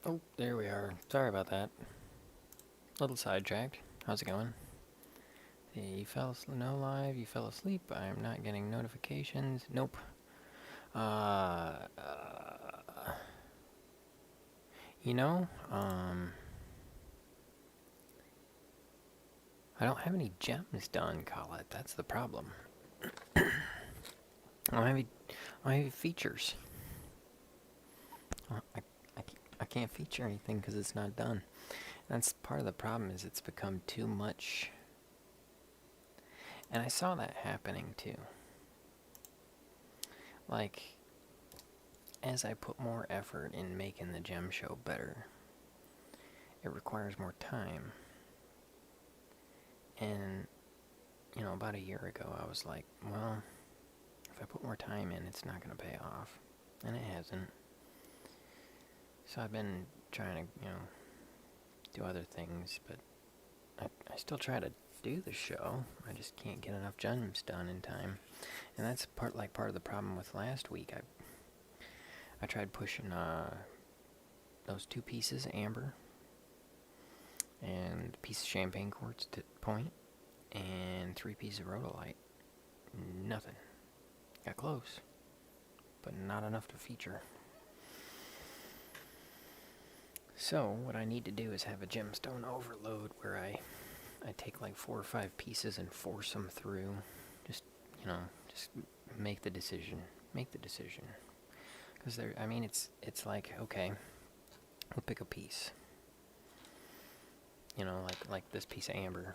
Oh, there we are. Sorry about that. Little sidetracked. How's it going? Hey, you fell asleep? No live. You fell asleep. I'm not getting notifications. Nope. Uh, uh you know, I don't have any gems done, Colette. That's the problem. I don't have any, I don't have any features. I can't feature anything because it's not done. That's part of the problem. Is it's become too much. And I saw that happening too. Like, as I put more effort in making the gem show better, it requires more time. And, you know, about a year ago, I was like, well, if I put more time in, it's not going to pay off. And it hasn't. So I've been trying to, you know, do other things, but I still try to do the show. I just can't get enough gems done in time. And that's part of the problem with last week. I tried pushing those 2 pieces of amber and a piece of champagne quartz to point and 3 pieces of rhodolite. Nothing. Got close, but not enough to feature. So what I need to do is have a gemstone overload where I take like 4 or 5 pieces and force them through. Just, you know, just make the decision. Make the decision. Because I mean, it's like, okay, we'll pick a piece. You know, like this piece of amber.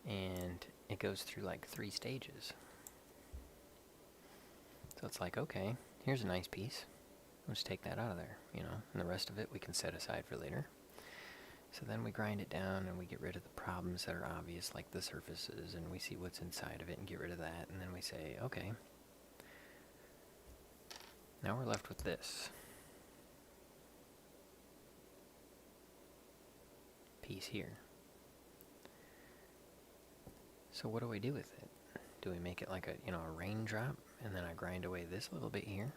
And it goes through like 3 stages. So it's like, okay, here's a nice piece. Let's take that out of there, you know, and the rest of it we can set aside for later. So then we grind it down and we get rid of the problems that are obvious, like the surfaces, and we see what's inside of it and get rid of that. And then we say, okay, now we're left with this piece here. So what do we do with it? Do we make it like a, you know, a raindrop, and then I grind away this little bit here?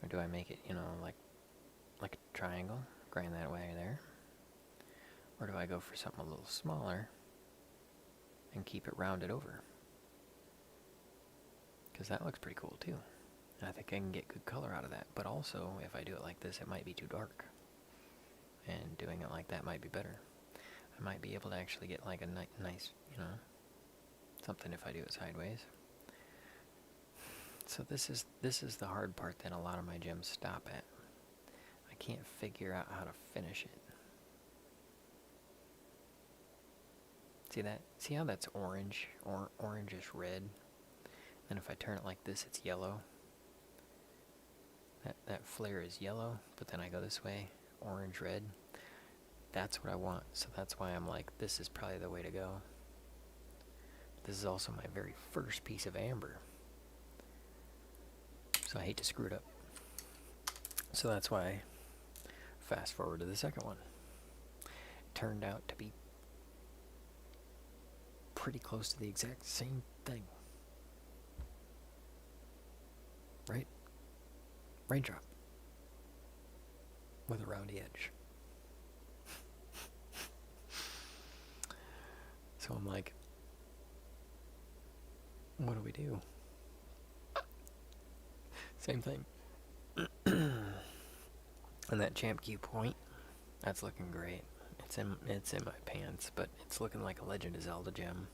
Or do I make it, you know, like a triangle, grind that away there? Or do I go for something a little smaller and keep it rounded over? Because that looks pretty cool too. And I think I can get good color out of that. But also, if I do it like this, it might be too dark. And doing it like that might be better. I might be able to actually get like a nice, you know, something if I do it sideways. So this is the hard part that a lot of my gems stop at. I can't figure out how to finish it. See that? See how that's orange? Or orangish red? Then if I turn it like this, it's yellow. That flare is yellow, but then I go this way, orange red. That's what I want. So that's why I'm like, this is probably the way to go. This is also my very first piece of amber. So I hate to screw it up. So that's why I fast forward to the second one. It turned out to be pretty close to the exact same thing. Right? Raindrop. With a roundy edge. So I'm like, what do we do? Same thing. And that Champ Q point, that's looking great. It's in my pants, but it's looking like a Legend of Zelda gem.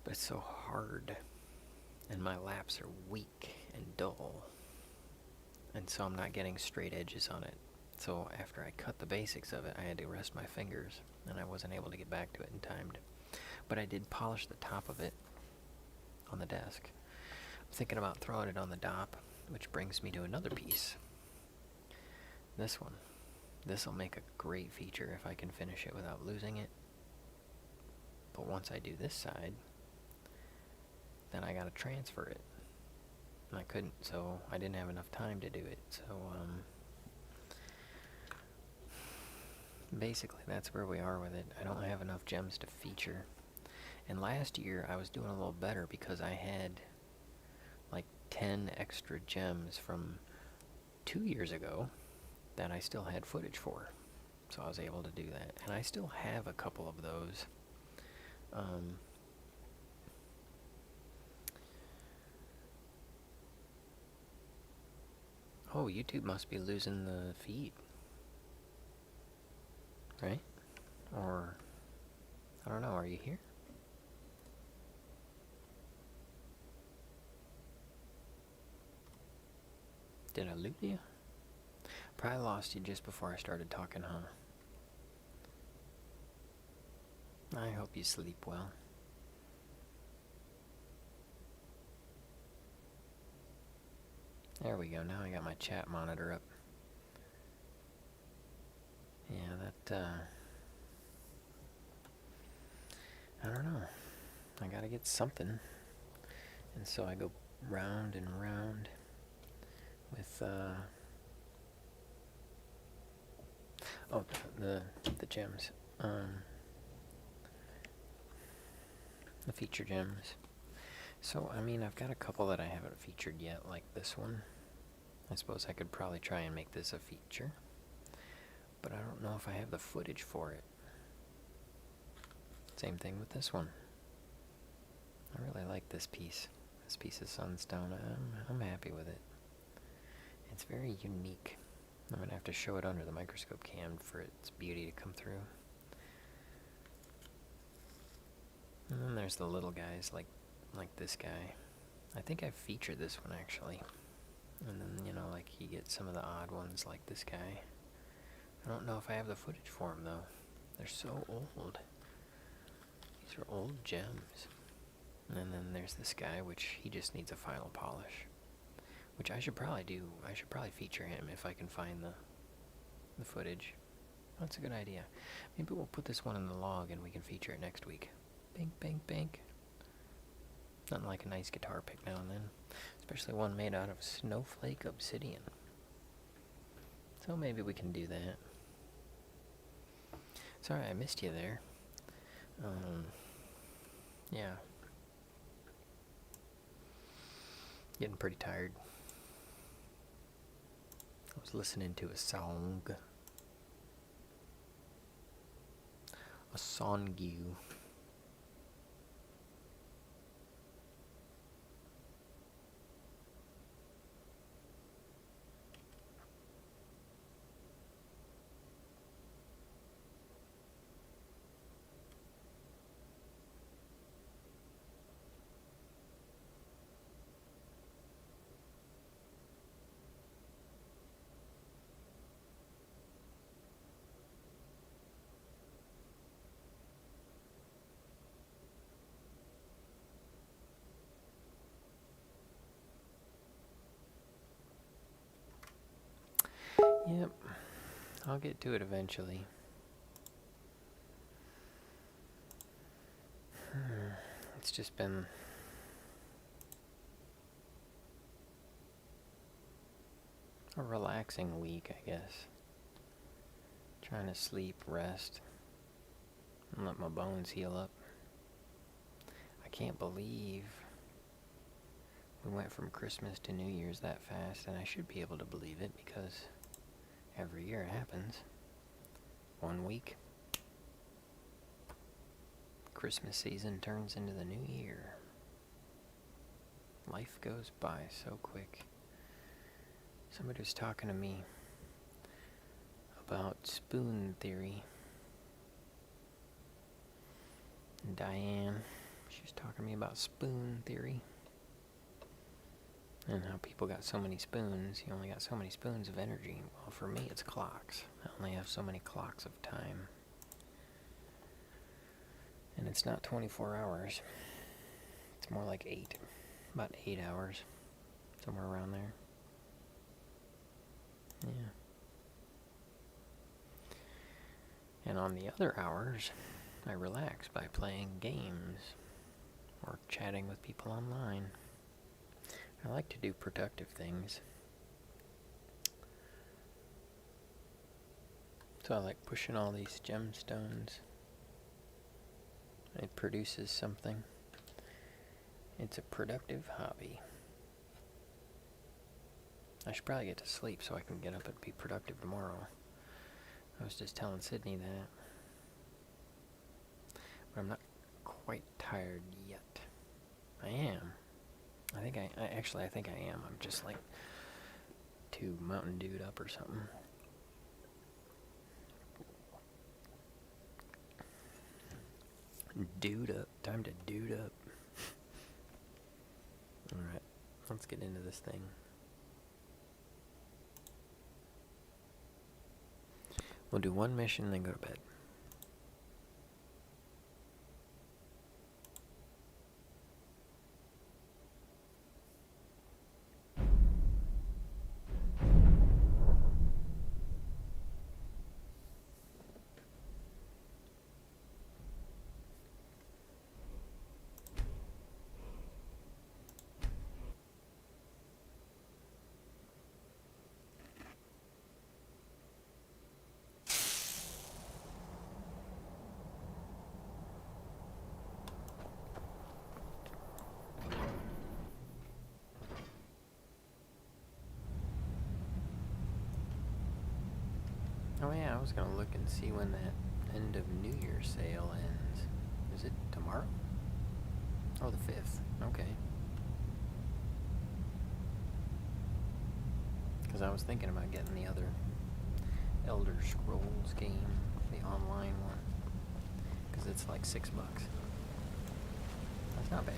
But it's so hard, and my laps are weak and dull, and so I'm not getting straight edges on it. So after I cut the basics of it, I had to rest my fingers, and I wasn't able to get back to it in time. But I did polish the top of it on the desk. I'm thinking about throwing it on the top, which brings me to another piece. This one. This will make a great feature if I can finish it without losing it. But once I do this side, then I gotta transfer it. And I couldn't, so I didn't have enough time to do it. So, basically that's where we are with it. I don't have enough gems to feature. And last year I was doing a little better because I had like 10 extra gems from 2 years ago that I still had footage for. So I was able to do that. And I still have a couple of those. Oh, YouTube must be losing the feed. Right? Or, I don't know, are you here? Did I lose you? Probably lost you just before I started talking, huh? I hope you sleep well. There we go, now I got my chat monitor up. Yeah, that, I don't know. I gotta get something. And so I go round and round with, oh, the gems. The feature gems. So, I mean, I've got a couple that I haven't featured yet, like this one. I suppose I could probably try and make this a feature. But I don't know if I have the footage for it. Same thing with this one. I really like this piece. This piece of sunstone. I'm happy with it. It's very unique. I'm going to have to show it under the microscope cam for its beauty to come through. And then there's the little guys, like this guy. I think I've featured this one, actually. And then, you know, like, you get some of the odd ones, like this guy. I don't know if I have the footage for them, though. They're so old. These are old gems. And then there's this guy, which he just needs a final polish. Which I should probably do. I should probably feature him if I can find the footage. That's a good idea. Maybe we'll put this one in the log and we can feature it next week. Bink, bink, bink. Nothing like a nice guitar pick now and then. Especially one made out of snowflake obsidian. So maybe we can do that. Sorry I missed you there. Yeah. Getting pretty tired. I was listening to a song. A songu. Yep, I'll get to it eventually. It's just been a relaxing week, I guess. Trying to sleep, rest, and let my bones heal up. I can't believe we went from Christmas to New Year's that fast, and I should be able to believe it because every year it happens. 1 week. Christmas season turns into the new year. Life goes by so quick. Somebody was talking to me about spoon theory. And Diane, she was talking to me about spoon theory. And how people got so many spoons. You only got so many spoons of energy. Well, for me, it's clocks. I only have so many clocks of time. And it's not 24 hours. It's more like 8. About 8 hours. Somewhere around there. Yeah. And on the other hours, I relax by playing games. Or chatting with people online. I like to do productive things. So I like pushing all these gemstones. It produces something. It's a productive hobby. I should probably get to sleep so I can get up and be productive tomorrow. I was just telling Sydney that. But I'm not quite tired yet. I am. I think I am. I'm just like too Mountain Dewed up or something. Dude up. Time to dude up. Alright, let's get into this thing. We'll do one mission, then go to bed. Oh yeah, I was gonna look and see when that end of New Year sale ends. Is it tomorrow? Oh, the 5th. Okay. Because I was thinking about getting the other Elder Scrolls game, the online one. Because it's like $6. That's not bad.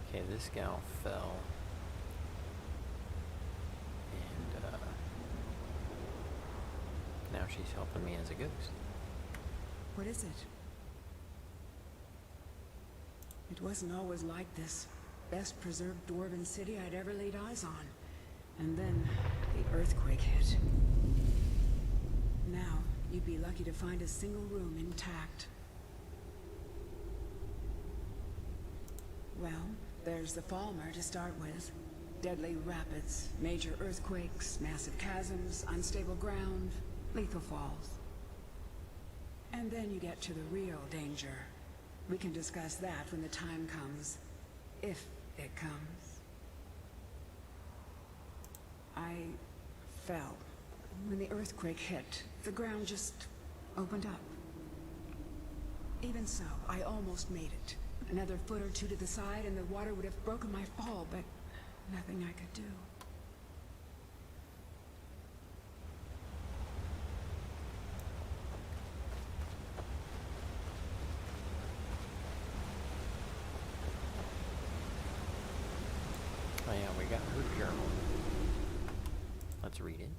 Okay, this gal fell. And, now she's helping me as a ghost. What is it? It wasn't always like this. Best preserved dwarven city I'd ever laid eyes on. And then, the earthquake hit. Now, you'd be lucky to find a single room intact. Well, there's the Falmer to start with. Deadly rapids, major earthquakes, massive chasms, unstable ground, lethal falls. And then you get to the real danger. We can discuss that when the time comes. If it comes. I fell. When the earthquake hit, the ground just opened up. Even so, I almost made it. Another foot or two to the side and the water would have broken my fall, but nothing I could do. Oh yeah, we got her journal. Let's read it.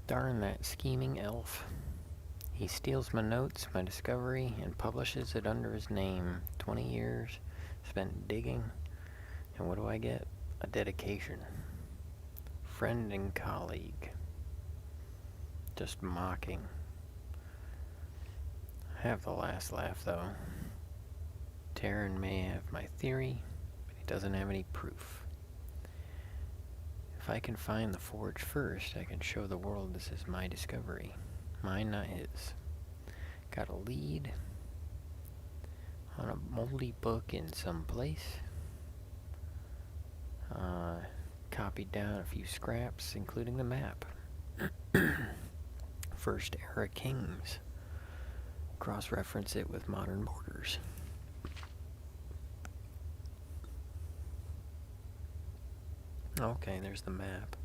Darn that scheming elf. He steals my notes, my discovery, and publishes it under his name. 20 years spent digging, and what do I get? A dedication. Friend and colleague. Just mocking. I have the last laugh, though. Terran may have my theory, but he doesn't have any proof. If I can find the forge first, I can show the world this is my discovery. Mine, not his. Got a lead on a moldy book in some place. Copied down a few scraps, including the map. First era kings. Cross-reference it with modern borders. Okay, there's the map.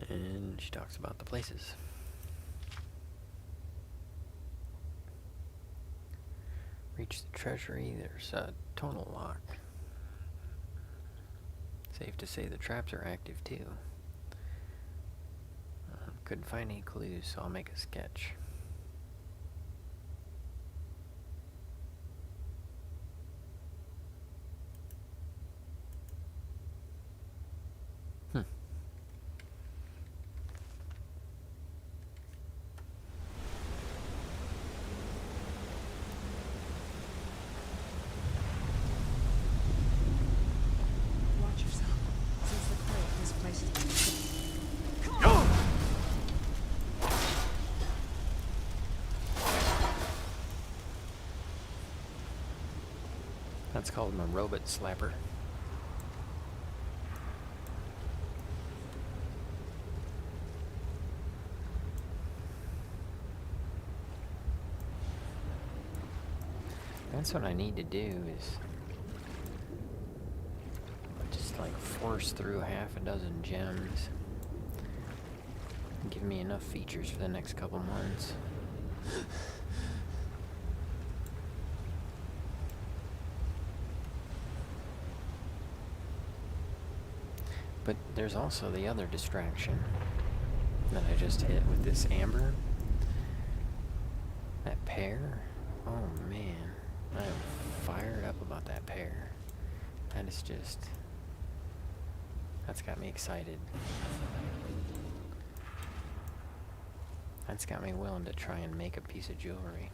And she talks about the places. Reach the treasury, there's a tonal lock. Safe to say the traps are active too. Couldn't find any clues, so I'll make a sketch. Let's call him a robot slapper. That's what I need to do is just like force through half a dozen gems. Give me enough features for the next couple months. But there's also the other distraction that I just hit with this amber. That pear. Oh man, I am fired up about that pear. That is just... that's got me excited. That's got me willing to try and make a piece of jewelry.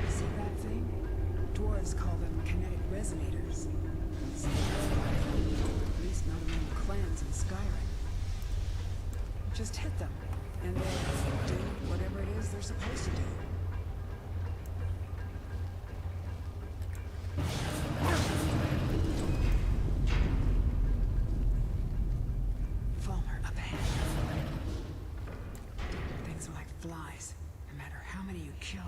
See that thing? Dwarves call them kinetic resonators. At least not among the clans in Skyrim. Just hit them, and they'll do whatever it is they're supposed to do. Falmer up ahead. Things are like flies, no matter how many you kill.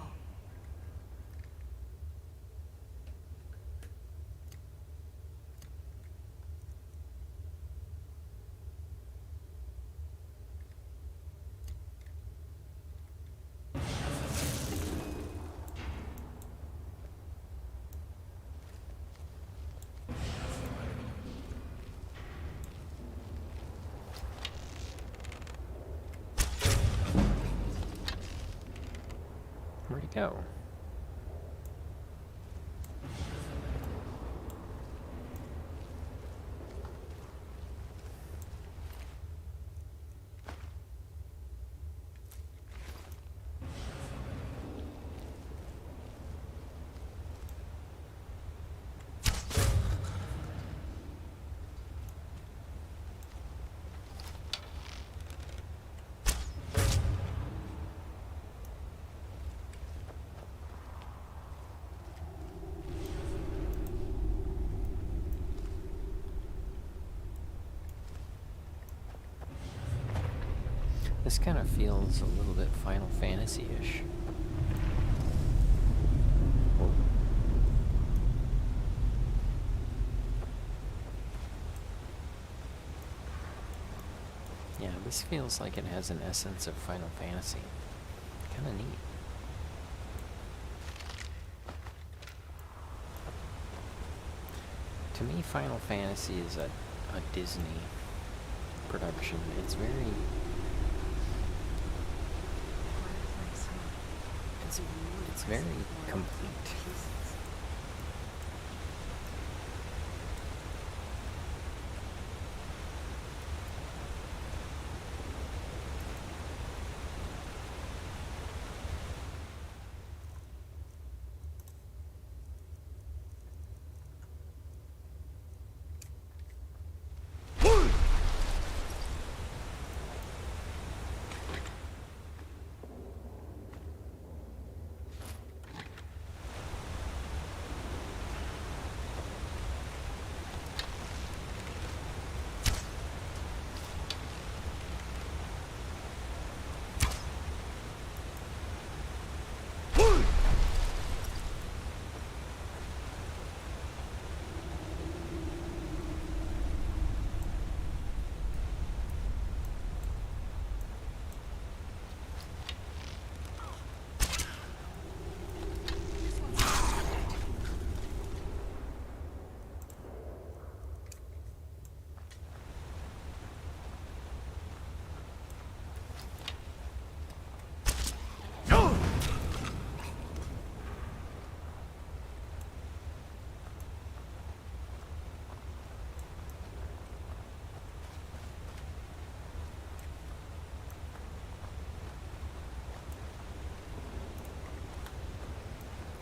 Where'd he go? This kind of feels a little bit Final Fantasy-ish. Yeah, this feels like it has an essence of Final Fantasy. Kind of neat. To me, Final Fantasy is a Disney production. It's very... It's very complete.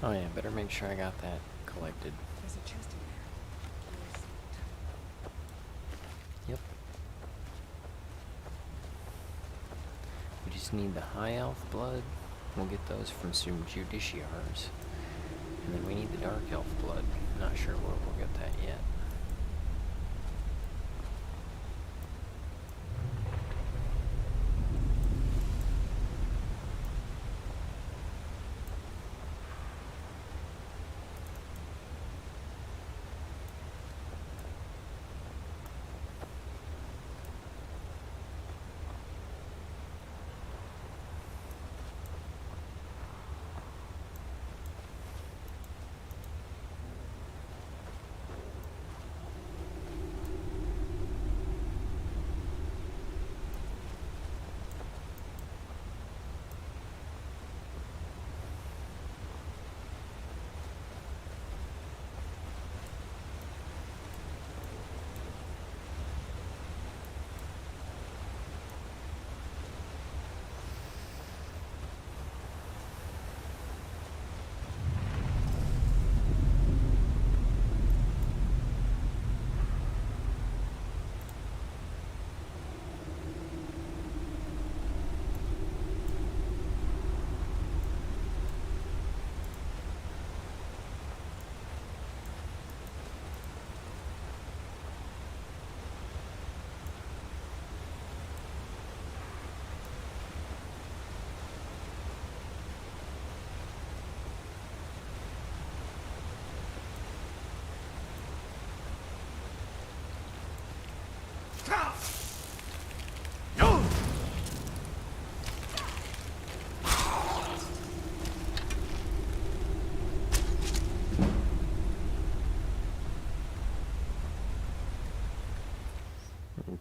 Oh yeah, better make sure I got that collected. There's a chest in there. just need the high elf blood. We'll get those from some judiciaries. And then we need the dark elf blood. Not sure where we'll get that yet.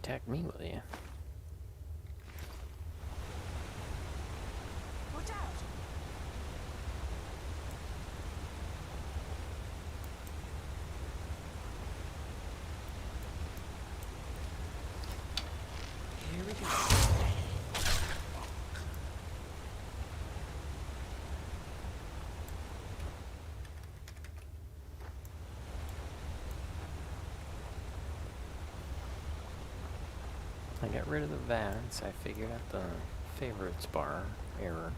Attack me, will you? Watch out! Here we go. I got rid of the vats. I figured out the favorites bar error.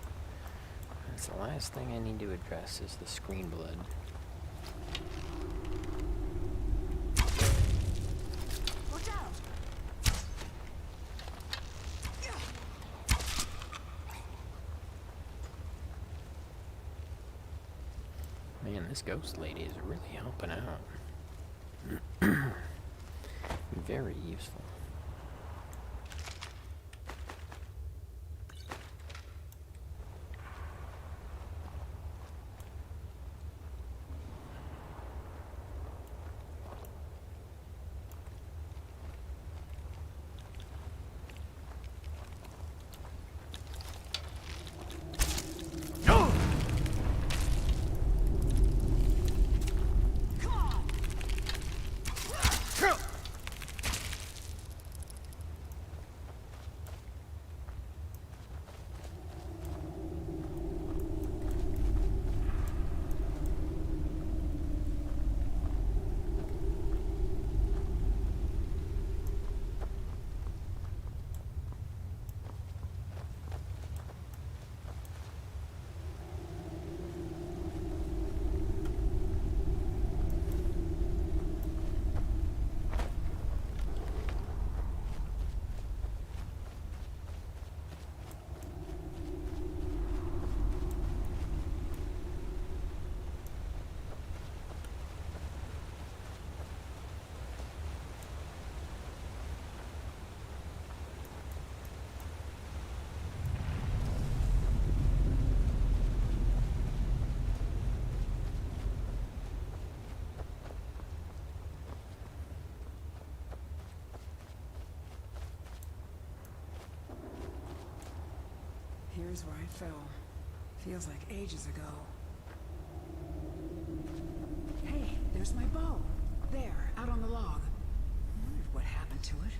That's the last thing I need to address is the screen blood. Watch out! Man, this ghost lady is really helping out. Very useful. Here's where I fell. Feels like ages ago. Hey, there's my bow. There, out on the log. I wondered what happened to it.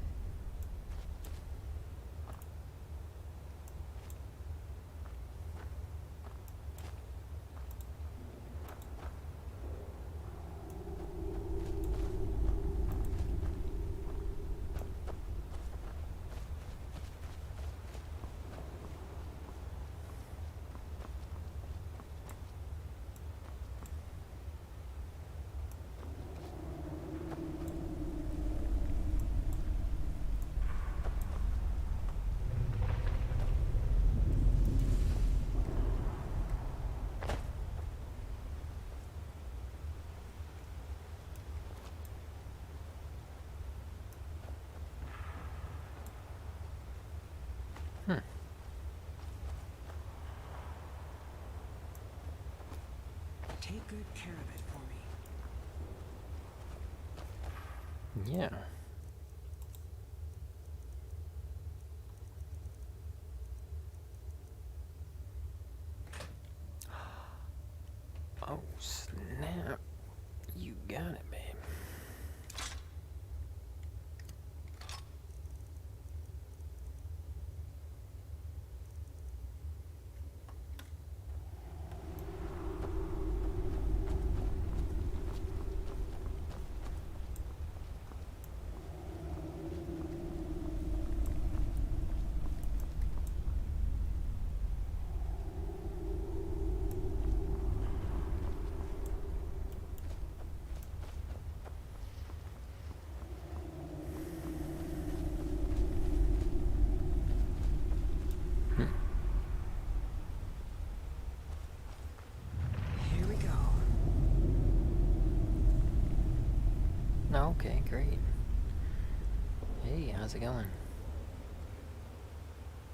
Take good care of it for me. Yeah. Oh, snap. You got it, babe. Here we go. Okay, great. Hey, how's it going?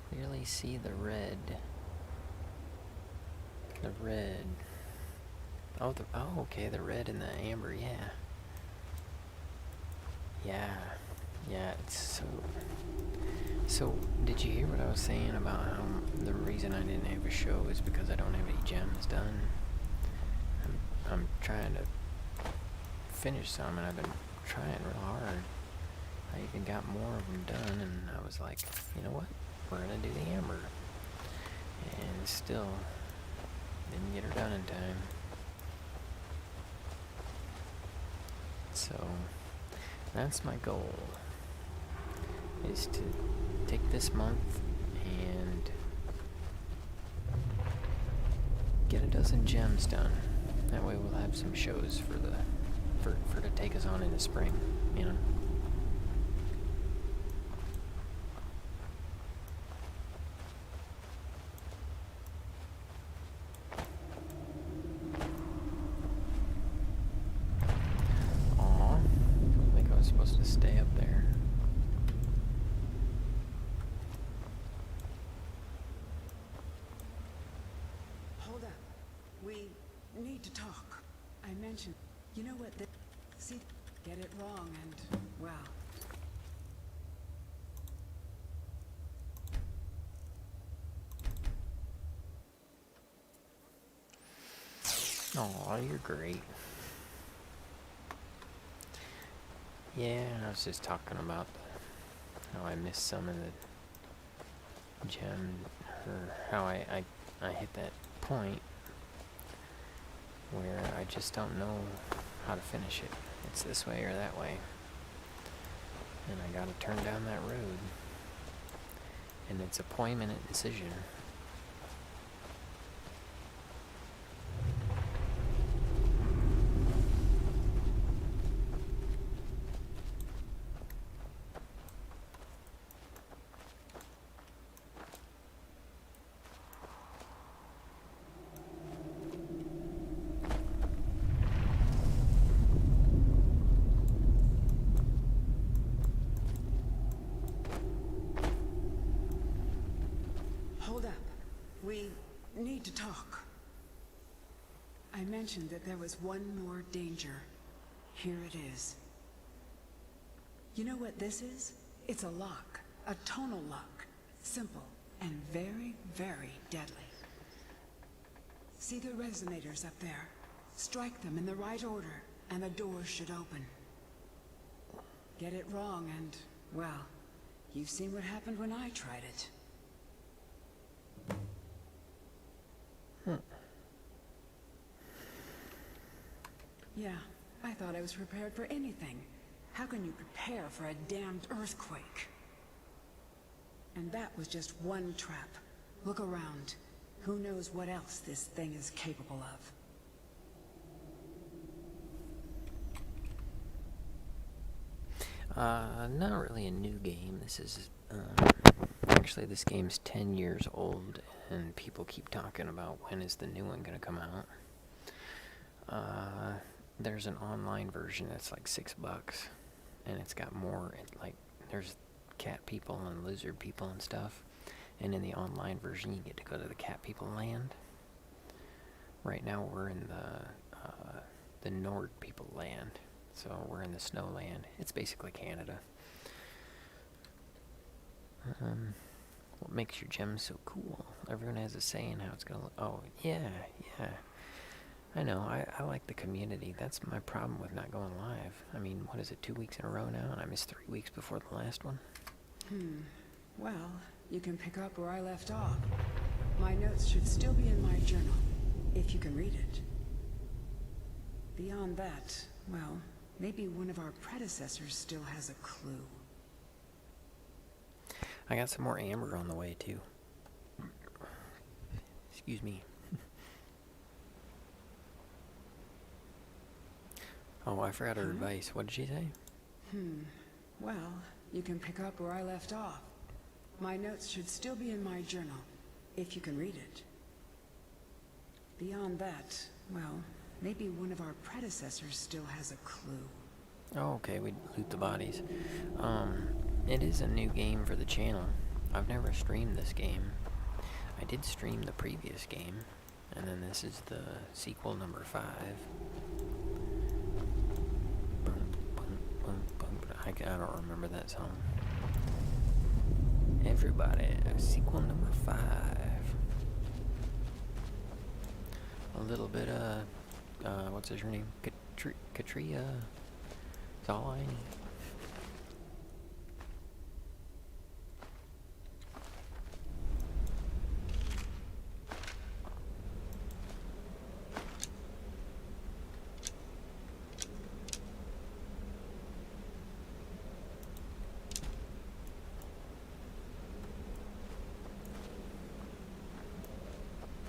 Clearly see the red. The red. Oh, okay, the red and the amber, yeah. Yeah, it's so... So, did you hear what I was saying about how the reason I didn't have a show is because I don't have any gems done? I'm trying to finish some, and I've been trying real hard. I even got more of them done, and I was like, you know what? We're gonna do the amber. And still didn't get her done in time. So, that's my goal, is to take this month and get a dozen gems done. That way we'll have some shows for to take us on in the spring, you know. Aw, I think I was supposed to stay up there. Hold up. We need to talk. I mentioned... You know what? See, get it wrong and, well... Aw, you're great. Yeah, I was just talking about how I missed some of the gem, or how I hit that point where I just don't know how to finish it. It's this way or that way. And I gotta turn down that road. And it's a 20-minute decision. Hold up. We need to talk. I mentioned that there was one more danger. Here it is. You know what this is? It's a lock. A tonal lock. Simple and very, very deadly. See the resonators up there? Strike them in the right order, and the door should open. Get it wrong and, well, you've seen what happened when I tried it. Yeah, I thought I was prepared for anything. How can you prepare for a damned earthquake? And that was just one trap. Look around. Who knows what else this thing is capable of? Not really a new game. This is, actually this game's 10 years old, and people keep talking about when is the new one gonna come out. There's an online version that's like $6, and it's got more, like, there's cat people and lizard people and stuff, and in the online version you get to go to the cat people land. Right now we're in the Nord people land. So we're in the snow land. It's basically Canada. What makes your gems so cool? Everyone has a say in how it's gonna look. Oh, yeah. I know, I like the community. That's my problem with not going live. I mean, what is it, 2 weeks in a row now? And I missed 3 weeks before the last one? Well, you can pick up where I left off. My notes should still be in my journal, if you can read it. Beyond that, well, maybe one of our predecessors still has a clue. I got some more amber on the way, too. Excuse me. Oh, I forgot her advice. What did she say? Well, you can pick up where I left off. My notes should still be in my journal, if you can read it. Beyond that, well, maybe one of our predecessors still has a clue. Oh, okay, we loot the bodies. It is a new game for the channel. I've never streamed this game. I did stream the previous game, and then this is the sequel number 5. I don't remember that song. Everybody, sequel number 5. A little bit of, what's her name? Katria. That's all I need.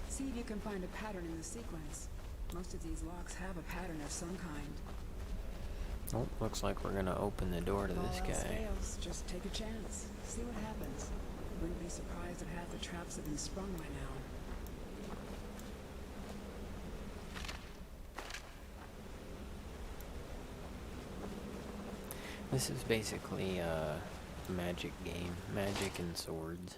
See if you can find a pattern in the sequence. Most of these locks have a pattern of some kind. Oh, looks like we're gonna open the door to this All else guy. fails, just take a chance. See what happens. Wouldn't be surprised if half the traps have been sprung by now. This is basically a magic game. Magic and swords.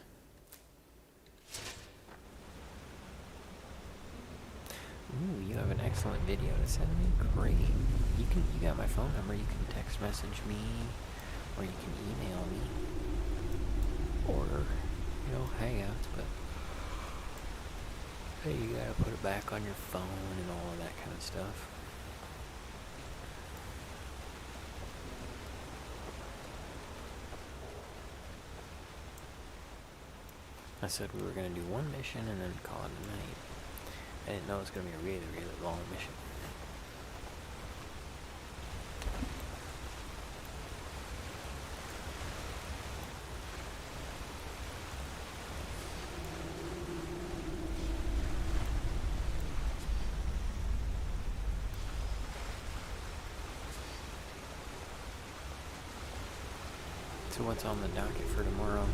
Ooh, you have an excellent video to send me? Great. You got my phone number. You can text message me, or you can email me, or, Hangouts, but hey, you gotta put it back on your phone and all of that kind of stuff. I said we were gonna do one mission and then call it a night. I didn't know it was going to be a really, really long mission. So what's on the docket for tomorrow?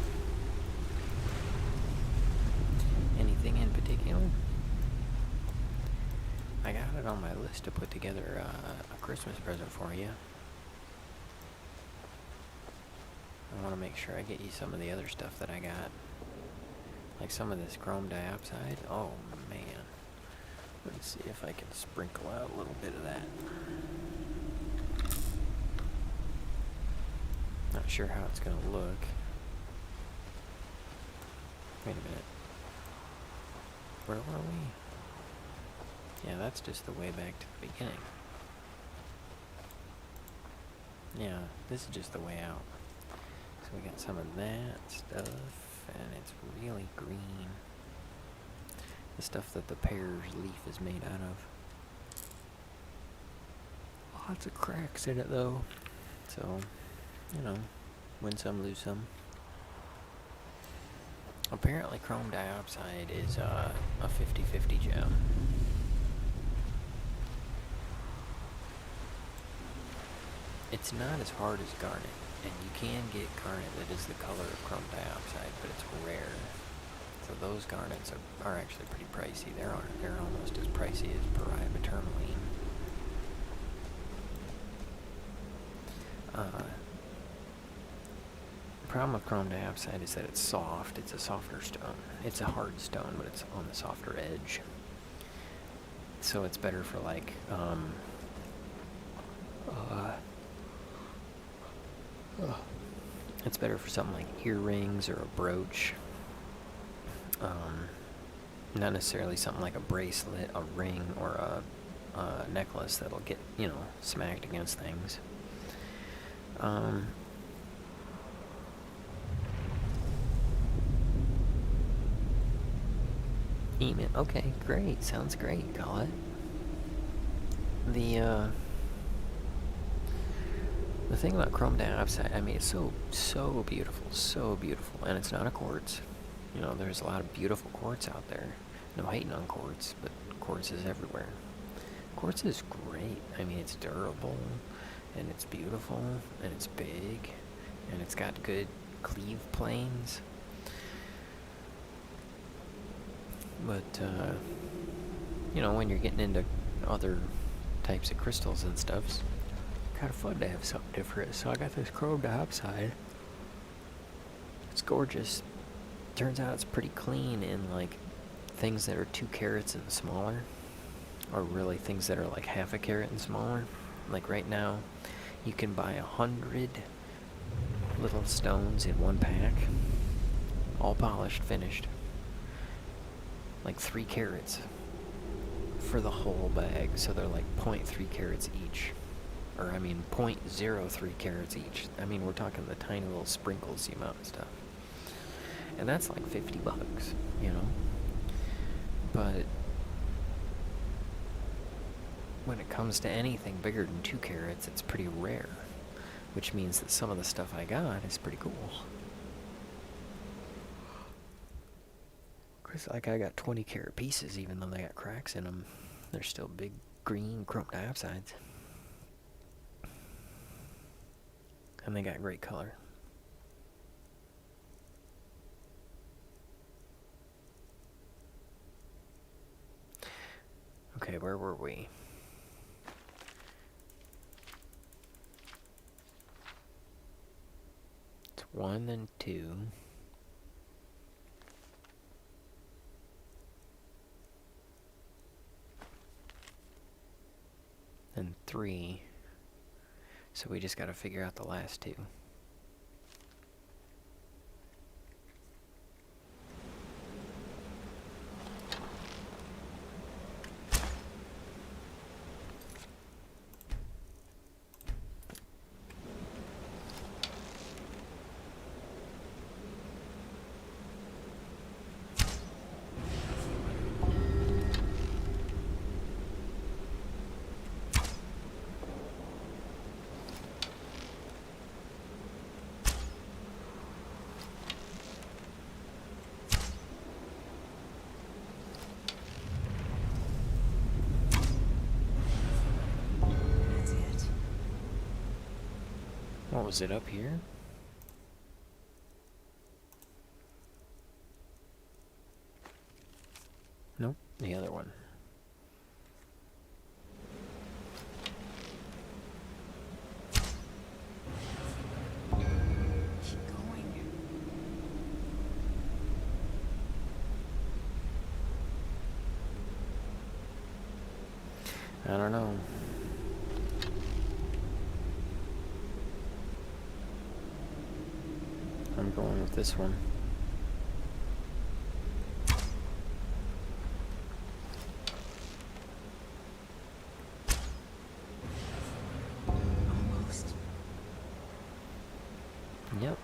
Anything in particular? I got it on my list to put together a Christmas present for you. I want to make sure I get you some of the other stuff that I got. Like some of this chrome dioxide. Oh, man. Let's see if I can sprinkle out a little bit of that. Not sure how it's going to look. Wait a minute. Where were we? Yeah, that's just the way back to the beginning. Yeah, this is just the way out. So we got some of that stuff, and it's really green. The stuff that the pear's leaf is made out of. Lots of cracks in it, though. So, win some, lose some. Apparently, chrome dioxide is a 50-50 gem. It's not as hard as garnet, and you can get garnet that is the color of chrome dioxide, but it's rare. So those garnets are actually pretty pricey. They're almost as pricey as pariah tourmaline. The problem with chrome dioxide is that it's soft. It's a softer stone. It's a hard stone, but it's on the softer edge. So it's better for It's better for something like earrings or a brooch. Not necessarily something like a bracelet, a ring, or a necklace that'll get, smacked against things. Email. Okay, great. Sounds great, Colette. The thing about chrome dioxide, I mean, it's so beautiful, and it's not a quartz. There's a lot of beautiful quartz out there. No hating on quartz, but quartz is everywhere. Quartz is great. I mean, it's durable, and it's beautiful, and it's big, and it's got good cleave planes. But, when you're getting into other types of crystals and stuff, it's kind of fun to have something different. So I got this chrome dioxide. It's gorgeous. Turns out it's pretty clean in, like, things that are 2 carats and smaller. Or really things that are like half a carat and smaller. Like right now, you can buy 100 little stones in one pack. All polished, finished. Like 3 carats for the whole bag. So they're like 0.3 carats each. Or, 0.03 carats each. We're talking the tiny little sprinkles, the amount of stuff. And that's like $50, But when it comes to anything bigger than 2 carats, it's pretty rare. Which means that some of the stuff I got is pretty cool. Because, like, I got 20 carat pieces, even though they got cracks in them. They're still big green chrome dioxides. And they got great color. Okay, where were we? It's 1 and 2. And 3. So we just gotta figure out the last 2. What was it up here? Nope, the other one. Keep going. I don't know. I'm going with this one. Almost. Yep.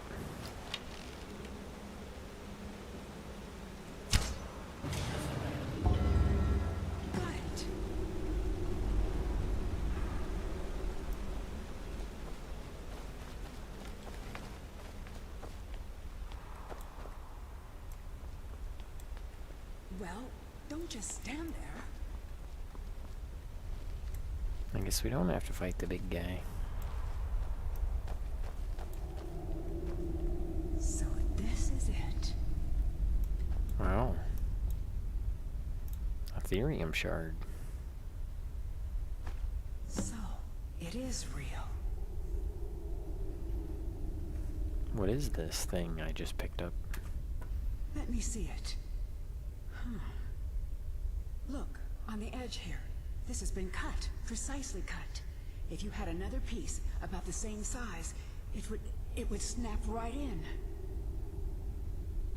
Got it. Well, don't just stand there. I guess we don't have to fight the big guy. So this is it. Wow. Ethereum shard. So, it is real. What is this thing I just picked up? Let me see it. Look, on the edge here. This has been cut, precisely cut. If you had another piece about the same size, it would snap right in.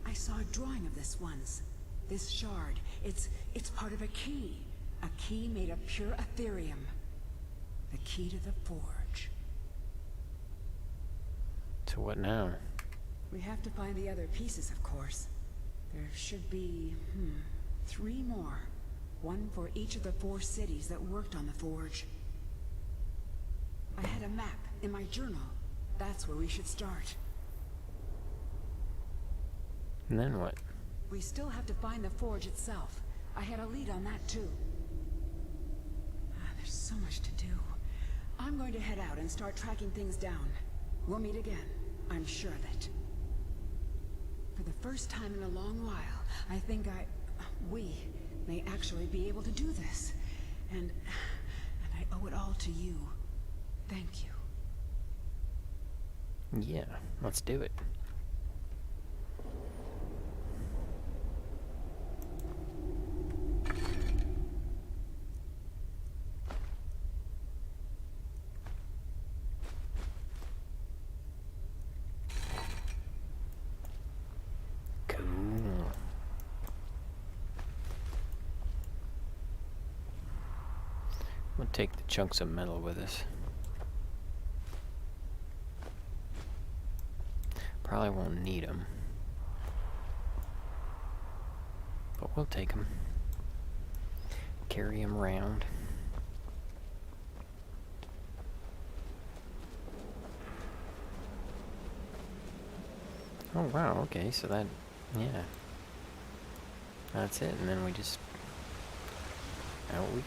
I saw a drawing of this once. This shard, it's part of a key. A key made of pure Ethereum. The key to the forge. So what now? We have to find the other pieces, of course. There should be, 3 more. One for each of the 4 cities that worked on the forge. I had a map in my journal. That's where we should start. And then what? We still have to find the forge itself. I had a lead on that too. There's so much to do. I'm going to head out and start tracking things down. We'll meet again. I'm sure of it. For the first time in a long while, I think we may actually be able to do this. And I owe it all to you. Thank you. Yeah, let's do it. We'll take the chunks of metal with us. Probably won't need them, but we'll take them. Carry them around. Oh wow, okay, so that, yeah. That's it, and then we just, out we go.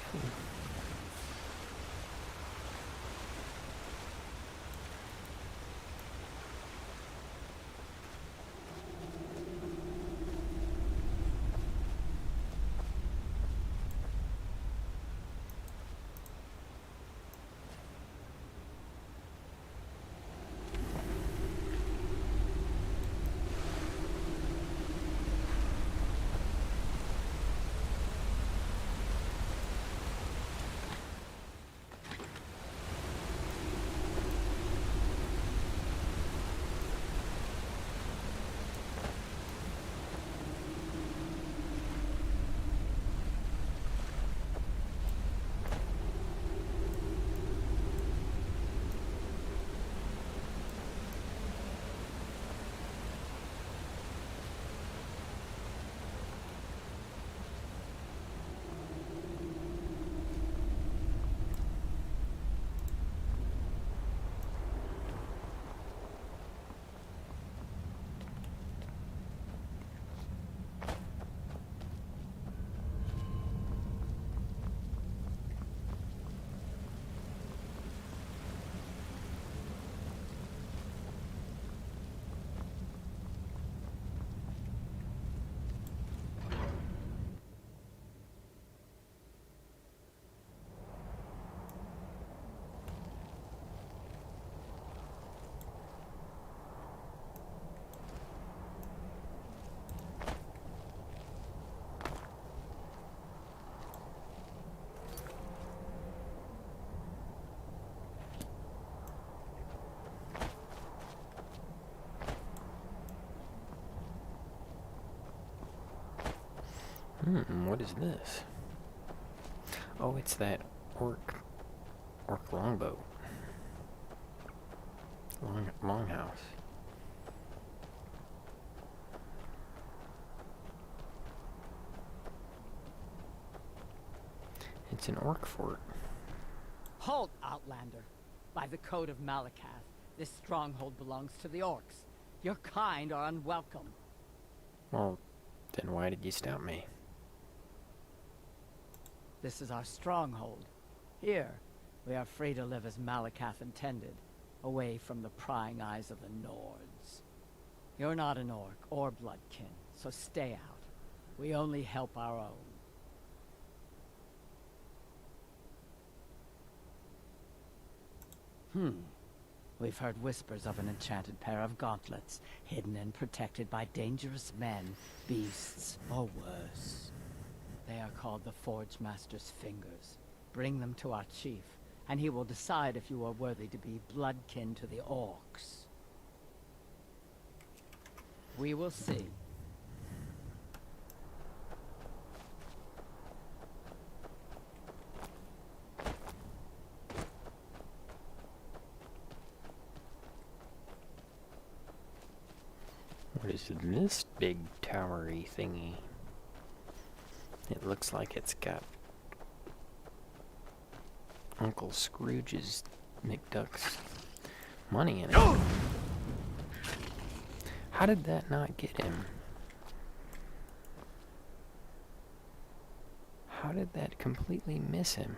What is this? Oh, it's that orc longboat. Longhouse. It's an Orc Fort. Halt, Outlander! By the code of Malakath, this stronghold belongs to the orcs. Your kind are unwelcome. Well, then why did you stop me? This is our stronghold. Here, we are free to live as Malakath intended, away from the prying eyes of the Nords. You're not an orc or bloodkin, so stay out. We only help our own. We've heard whispers of an enchanted pair of gauntlets, hidden and protected by dangerous men, beasts, or worse. They are called the Forge Master's Fingers. Bring them to our chief, and he will decide if you are worthy to be bloodkin to the orcs. We will see. What is this big towery thingy? It looks like it's got Uncle Scrooge's McDuck's money in it. How did that not get him? How did that completely miss him?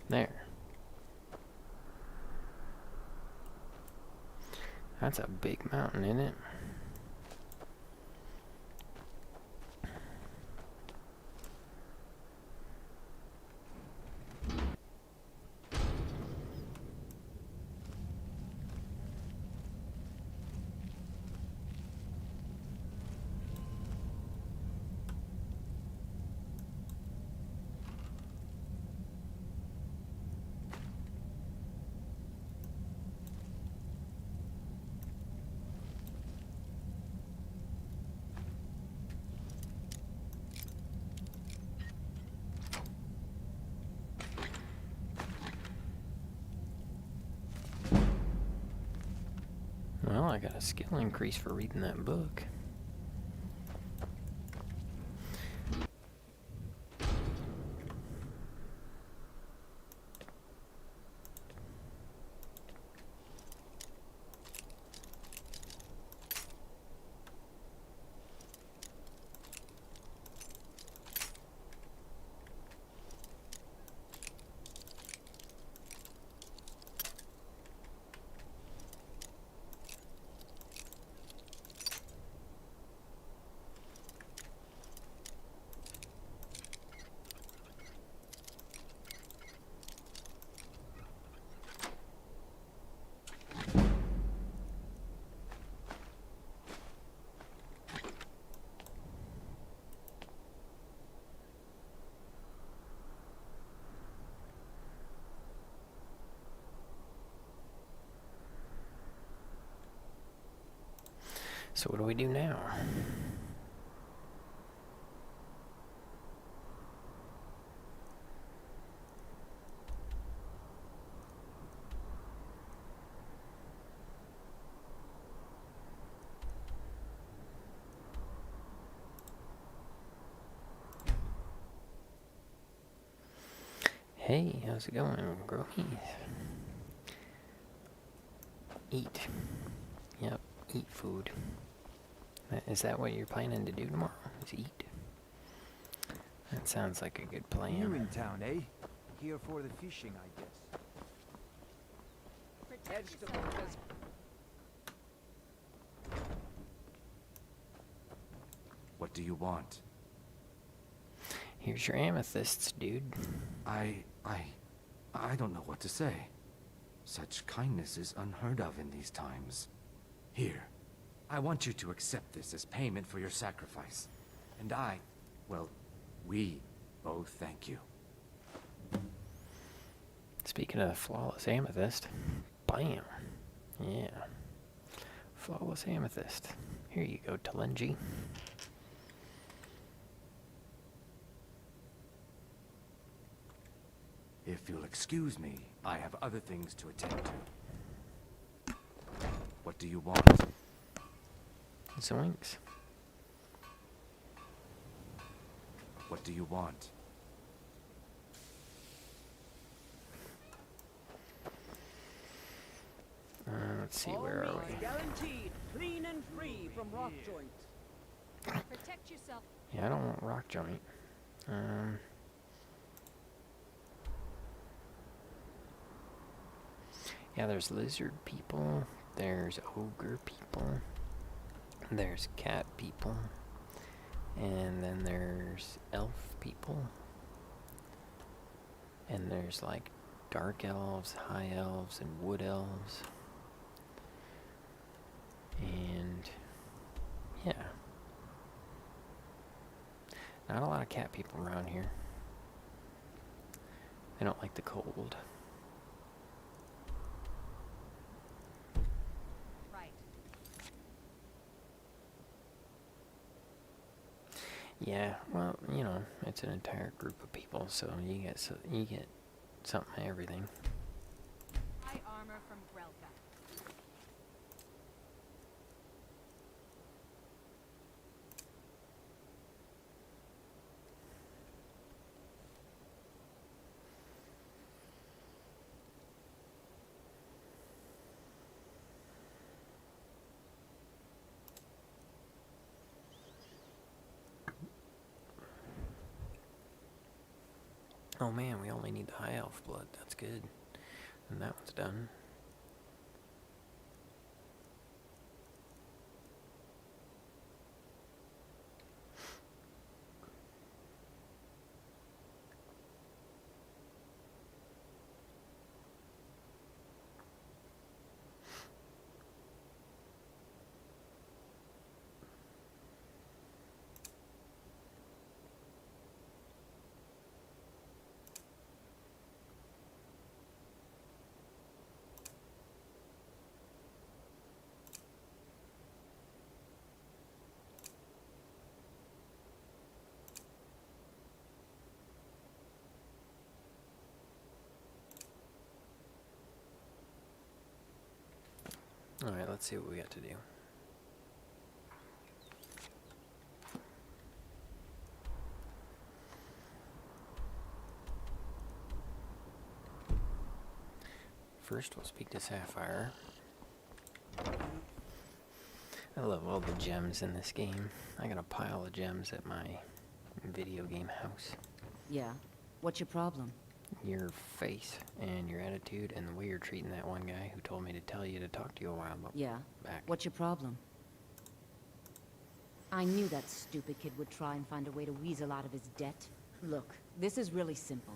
There. That's a big mountain, isn't it? Well, I got a skill increase for reading that book. So what do we do now? Hey, how's it going, Growmiez? Eat. Yep, eat food. Is that what you're planning to do tomorrow? Is eat? That sounds like a good plan. New in town, eh? Here for the fishing, I guess. What do you want? Here's your amethysts, dude. I don't know what to say. Such kindness is unheard of in these times. Here, I want you to accept this as payment for your sacrifice. And we both thank you. Speaking of flawless amethyst, bam. Yeah. Flawless amethyst. Here you go, Talenji. If you'll excuse me, I have other things to attend to. What do you want? Zoinks. What do you want? Let's see, where are we? Guaranteed clean and free from rock joint. Protect yourself. Yeah, I don't want rock joint. Yeah, there's lizard people, there's ogre people, there's cat people, and then there's elf people, and there's like dark elves, high elves, and wood elves. And yeah. Not a lot of cat people around here. They don't like the cold. Right. Yeah, well, you know, it's an entire group of people, so you get something and everything. High armor from Grelka. Oh man, we only need the high elf blood. That's good. And that one's done. Alright, let's see what we got to do. First, we'll speak to Sapphire. I love all the gems in this game. I got a pile of gems at my video game house. Yeah. What's your problem? Your face and your attitude and the way you're treating that one guy who told me to tell you to talk to you a while Yeah. back. What's your problem? I knew that stupid kid would try and find a way to weasel out of his debt. Look, this is really simple.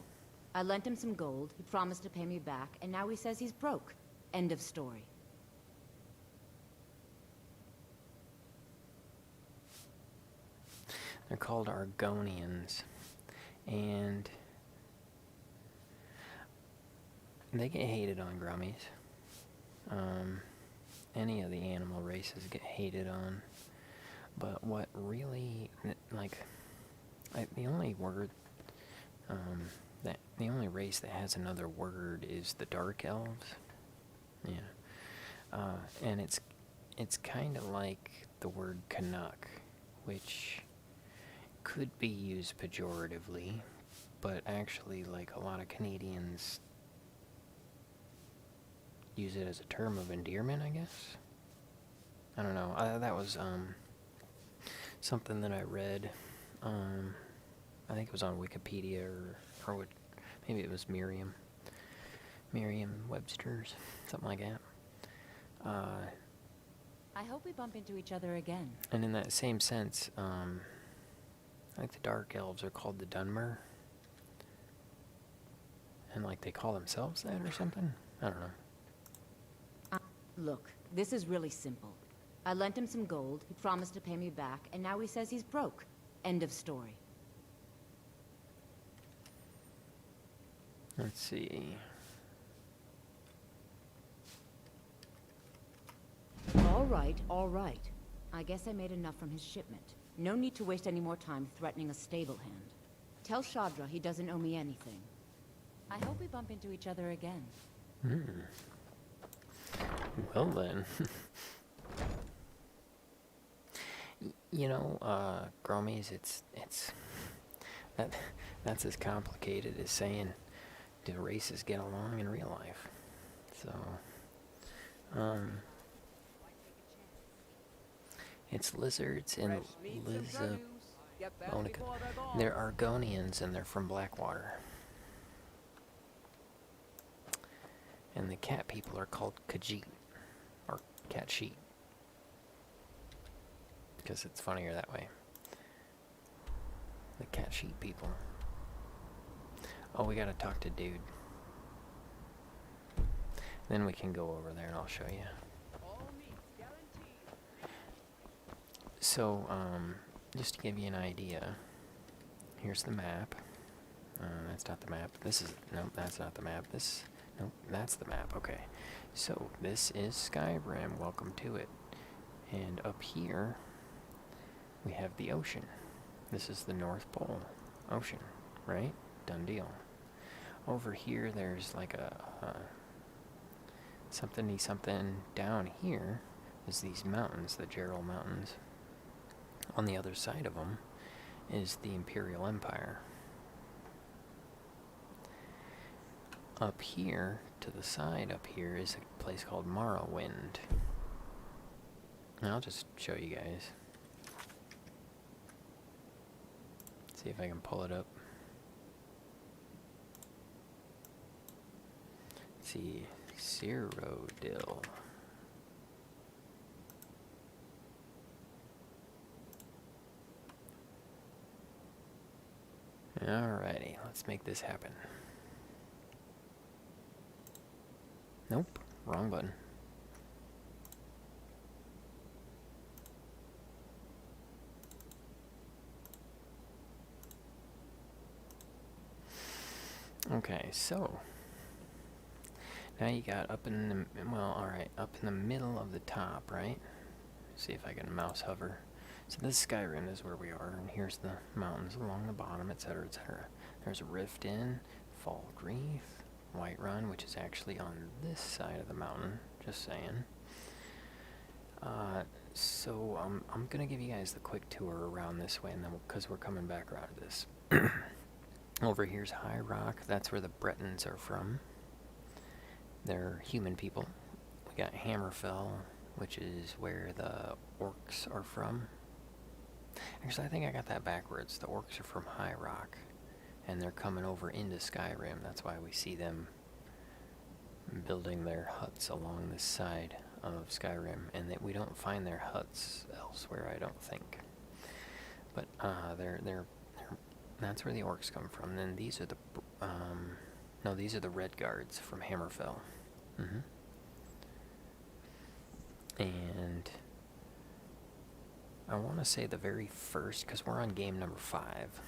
I lent him some gold, he promised to pay me back, and now he says he's broke. End of story. They're called Argonians. And they get hated on Growmiez. Any of the animal races get hated on. But what really, the only word, the only race that has another word is the Dark Elves. Yeah. And it's kind of like the word Canuck, which could be used pejoratively, but actually, like, a lot of Canadians use it as a term of endearment, I guess. I don't know. That was something that I read. I think it was on Wikipedia or maybe it was Merriam-Webster's, something like that. I hope we bump into each other again. And in that same sense, I think the Dark Elves are called the Dunmer. And like they call themselves that or something? I don't know. Look, this is really simple. I lent him some gold, he promised to pay me back, and now he says he's broke. End of story. Let's see. All right. I guess I made enough from his shipment. No need to waste any more time threatening a stable hand. Tell Shadra he doesn't owe me anything. I hope we bump into each other again. Well then. You know, Growmiez, that's as complicated as saying, do races get along in real life? So, it's lizards and they're Argonians and they're from Blackwater. And the cat people are called Khajiit, or cat sheep. Because it's funnier that way. The cat sheep people. Oh, we gotta talk to dude. Then we can go over there and I'll show you. All meats guaranteed. So, just to give you an idea, here's the map. That's not the map. This is, nope, that's not the map. Nope, that's the map. Okay. So, this is Skyrim. Welcome to it. And up here, we have the ocean. This is the North Pole ocean, right? Done deal. Over here, there's like a something down here is these mountains, the Gerald Mountains. On the other side of them is the Imperial Empire. Up here, to the side up here, is a place called Morrowind. And I'll just show you guys. See if I can pull it up. Let's see, Cyrodiil. Alrighty, let's make this happen. Nope, wrong button. Okay, so now you got up in the, well, alright, up in the middle of the top, right? See if I can mouse hover. So this Skyrim is where we are, and here's the mountains along the bottom, etc., etc. There's Riften, Falkreath, Whiterun, which is actually on this side of the mountain, just saying. So I'm gonna give you guys the quick tour around this way, and then because we're coming back around to this. Over here's High Rock. That's where the Bretons are from. They're human people. We got Hammerfell, which is where the orcs are from. Actually, I think I got that backwards. The orcs are from High Rock, and they're coming over into Skyrim. That's why we see them building their huts along this side of Skyrim, and that we don't find their huts elsewhere, I don't think. But that's where the orcs come from. Then these are the no, these are the Red Guards from Hammerfell. And I want to say the very first, because we're on game number 5.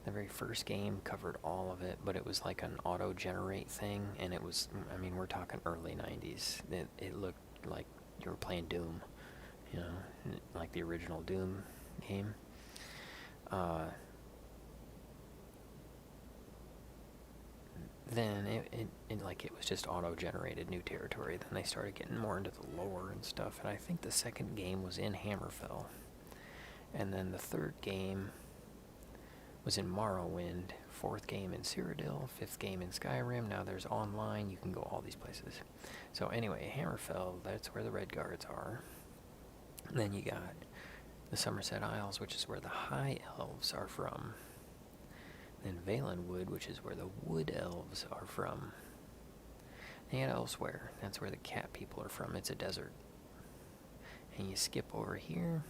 The very first game covered all of it, but it was like an auto-generate thing, and it was, I mean, we're talking early 90s. It looked like you were playing Doom, you know, like the original Doom game. Then it was just auto-generated new territory. Then they started getting more into the lore and stuff, and I think the second game was in Hammerfell. And then the third game was in Morrowind, 4th game in Cyrodiil, 5th game in Skyrim. Now there's online, you can go all these places. So anyway, Hammerfell, that's where the Red Guards are. And then you got the Somerset Isles, which is where the High Elves are from. Then Valenwood, which is where the Wood Elves are from. And elsewhere, that's where the Cat people are from. It's a desert. And you skip over here,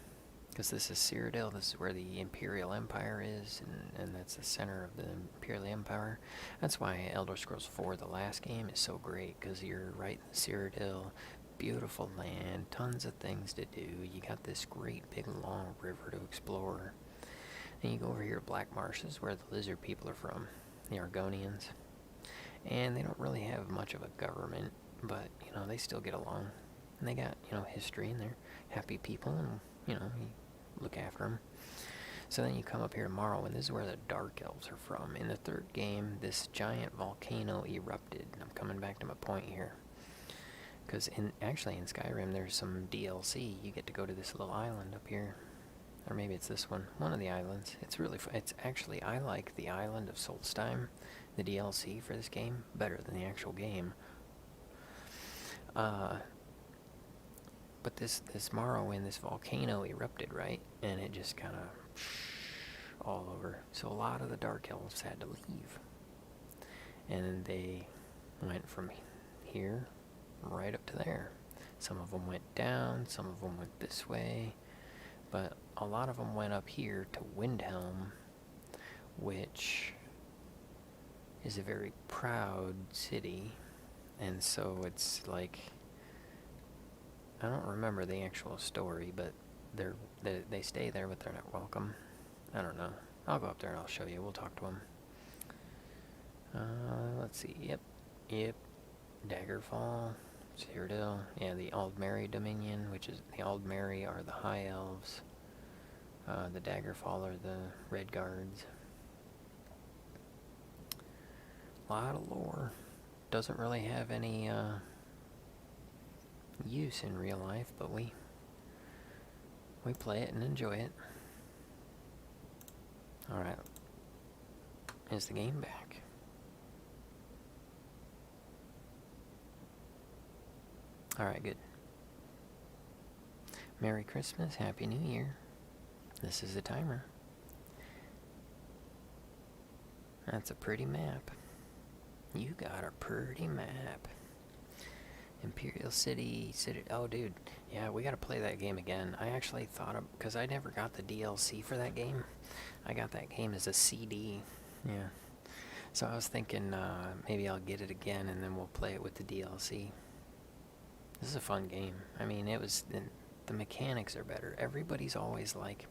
because this is Cyrodiil. This is where the Imperial Empire is, and that's the center of the Imperial Empire. That's why Elder Scrolls 4, the last game, is so great, because you're right in Cyrodiil. Beautiful land, tons of things to do. You got this great big long river to explore. Then you go over here to Black Marshes, where the lizard people are from, the Argonians. And they don't really have much of a government, but, you know, they still get along. And they got, you know, history, and they're happy people, and, you know, you look after them. So then you come up here to Morrowind. This is where the Dark Elves are from. In the third game, this giant volcano erupted. I'm coming back to my point here. Because actually in Skyrim, there's some DLC. You get to go to this little island up here. Or maybe it's this one. One of the islands. It's really fun. It's actually, I like the island of Solstheim, the DLC for this game, better than the actual game. But this Morrowind, this volcano erupted, right? And it just kind of all over. So a lot of the Dark Elves had to leave. And they went from here right up to there. Some of them went down, some of them went this way. But a lot of them went up here to Windhelm, which is a very proud city, and so it's like, I don't remember the actual story, but they stay there, but they're not welcome. I don't know. I'll go up there and I'll show you. We'll talk to them. Let's see. Yep. Daggerfall, Cyrodiil. Yeah, the Aldmeri Dominion, which is the Aldmeri are the High Elves. The Daggerfall are the Red Guards. A lot of lore. Doesn't really have any use in real life, but we play it and enjoy it. Alright. Is the game back? Alright, good. Merry Christmas, Happy New Year. This is the timer. That's a pretty map. You got a pretty map. Imperial City. Oh, dude. Yeah, we gotta play that game again. I actually thought of... because I never got the DLC for that game. I got that game as a CD. Yeah. So I was thinking maybe I'll get it again and then we'll play it with the DLC. This is a fun game. I mean, the mechanics are better. Everybody's always like,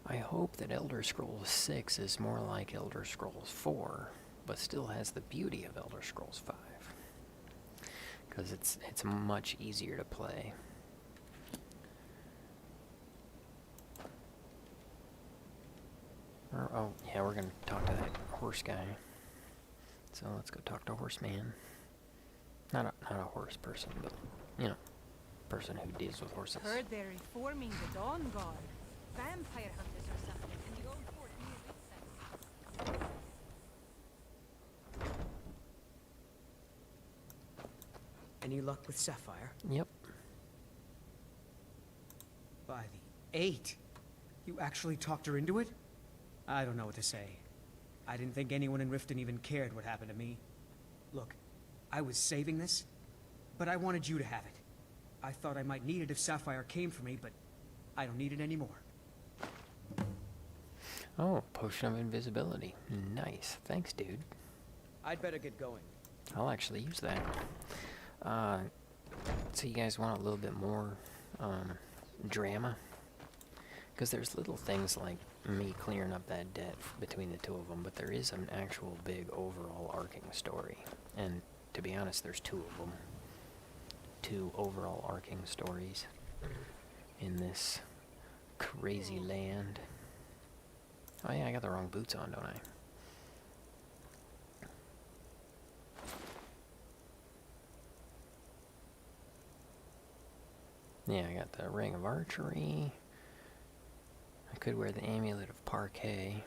I hope that Elder Scrolls 6 is more like Elder Scrolls 4, but still has the beauty of Elder Scrolls 5. Because it's much easier to play. Oh, yeah, we're going to talk to that horse guy. So let's go talk to Horseman. Not a horse person, but, you know, person who deals with horses. Heard they're reforming the Dawn Guard. Vampire hunters or something in the old fort near Winterhold. Any luck with Sapphire? Yep. By the 8. You actually talked her into it? I don't know what to say. I didn't think anyone in Riften even cared what happened to me. Look, I was saving this, but I wanted you to have it. I thought I might need it if Sapphire came for me, but I don't need it anymore. Oh, Potion of Invisibility. Nice. Thanks, dude. I'd better get going. I'll actually use that. So you guys want a little bit more drama? Because there's little things like me clearing up that debt between the two of them, but there is an actual big overall arcing story. And to be honest, there's two of them. Two overall arcing stories in this crazy land. Oh yeah, I got the wrong boots on, don't I? Yeah, I got the Ring of Archery. I could wear the Amulet of Parquet.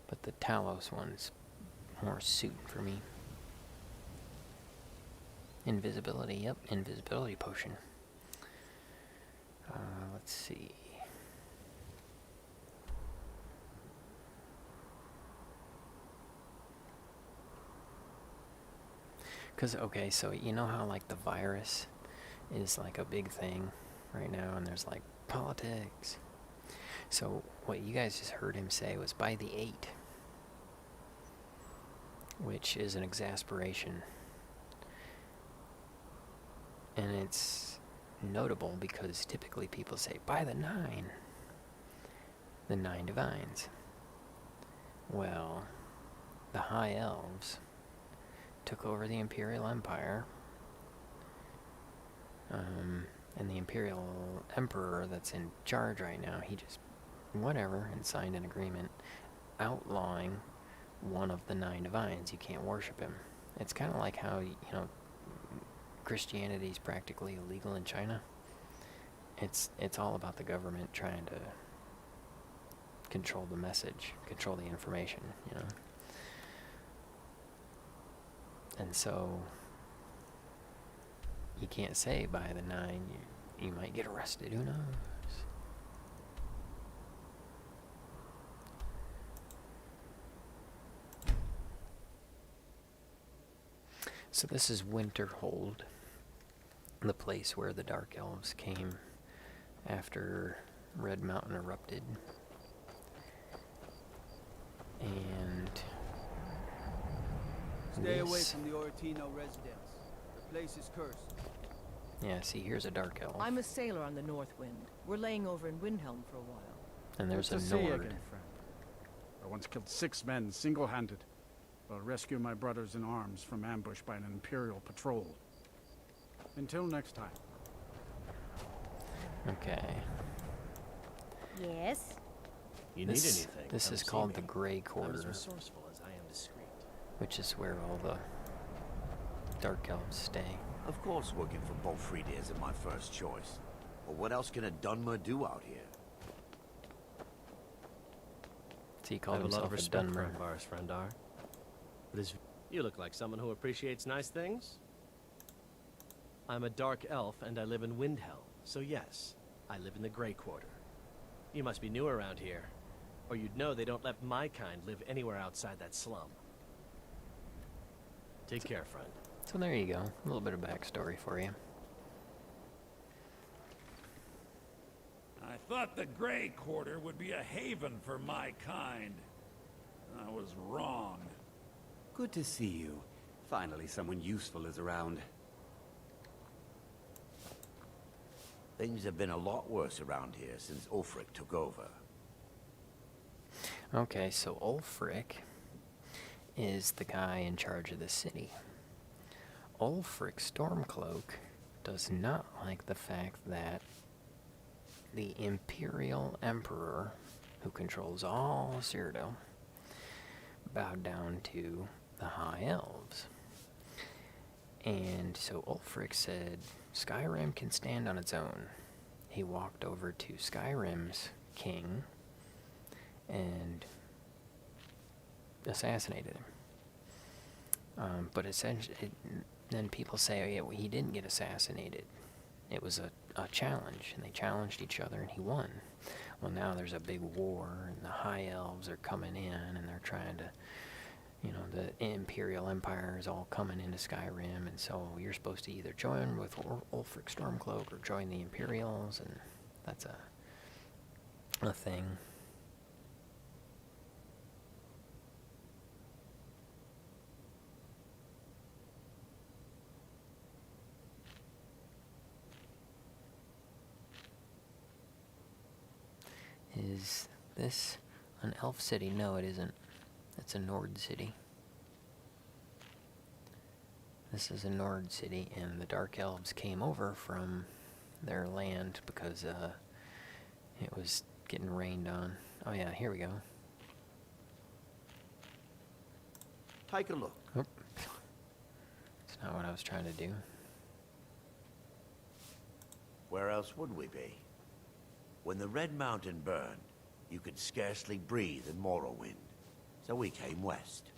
But the Talos one's more suited for me. Invisibility, yep, invisibility potion. Let's see. Because, okay, so you know how, like, the virus is, like, a big thing right now, and there's, like, politics. So, what you guys just heard him say was by the 8, which is an exasperation. And it's notable because typically people say, by the 9. The 9 divines. Well, the High Elves took over the Imperial Empire. And the Imperial Emperor that's in charge right now, he just, whatever, and signed an agreement outlawing one of the 9 divines. You can't worship him. It's kind of like how, you know, Christianity is practically illegal in China. It's all about the government trying to control the message, control the information, you know. And so you can't say by the 9, you might get arrested, who knows? So this is Winterhold, the place where the Dark Elves came after Red Mountain erupted. And Stay away this. from the Oratino residence. The place is cursed. Yeah, see, here's a dark elf. I'm a sailor on the North Wind. We're laying over in Windhelm for a while. And there's Good a to see you Nord. again, friend. I once killed 6 men single-handed while rescuing my brothers in arms from ambush by an Imperial patrol. Until next time. Okay. Yes? You need This, anything? this come is see called me. the Grey I'm as Quarter, resourceful as I am discreet. which is where all the dark elves stay. Of course working for Bolfrida isn't my first choice. But what else can a Dunmer do out here? So he I called have a lot himself of a respect for Dunmer. Ambar's Frendar. But his... You look like someone who appreciates nice things. I'm a dark elf and I live in Windhelm, so yes, I live in the Grey Quarter. You must be new around here, or you'd know they don't let my kind live anywhere outside that slum. Take care, friend. So there you go. A little bit of backstory for you. I thought the Grey Quarter would be a haven for my kind. I was wrong. Good to see you. Finally, someone useful is around. Things have been a lot worse around here since Ulfric took over. Okay, so Ulfric is the guy in charge of the city. Ulfric Stormcloak does not like the fact that the Imperial Emperor, who controls all Cyrodiil, bowed down to the High Elves. And so Ulfric said, Skyrim can stand on its own. He walked over to Skyrim's king and assassinated him. But essentially, then people say, oh, yeah, well, he didn't get assassinated. It was a challenge, and they challenged each other, and he won. Well, now there's a big war, and the High Elves are coming in, and they're trying to, you know, the Imperial Empire is all coming into Skyrim, and so you're supposed to either join with Ulfric Stormcloak or join the Imperials, and that's a thing. Is this an elf city? No, it isn't. It's a Nord city. This is a Nord city, and the Dark Elves came over from their land because it was getting rained on. Oh yeah, here we go. Take a look. Oop. That's not what I was trying to do. Where else would we be? When the Red Mountain burned, you could scarcely breathe in Morrowind, so we came west.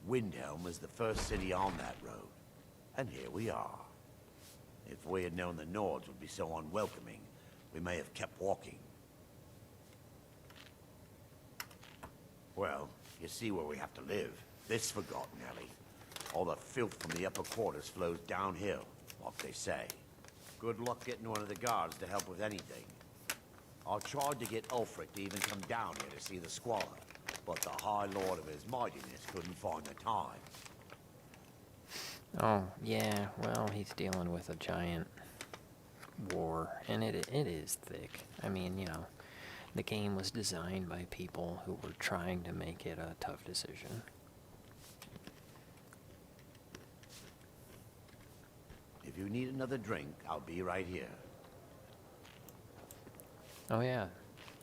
Windhelm was the first city on that road, and here we are. If we had known the Nords would be so unwelcoming, we may have kept walking. Well, you see where we have to live. This forgotten alley. All the filth from the upper quarters flows downhill, like they say. Good luck getting one of the guards to help with anything. I tried to get Ulfric to even come down here to see the squalor, but the High Lord of his mightiness couldn't find the time. Oh, yeah, well, he's dealing with a giant war, and it is thick. I mean, you know, the game was designed by people who were trying to make it a tough decision. If you need another drink, I'll be right here. Oh yeah,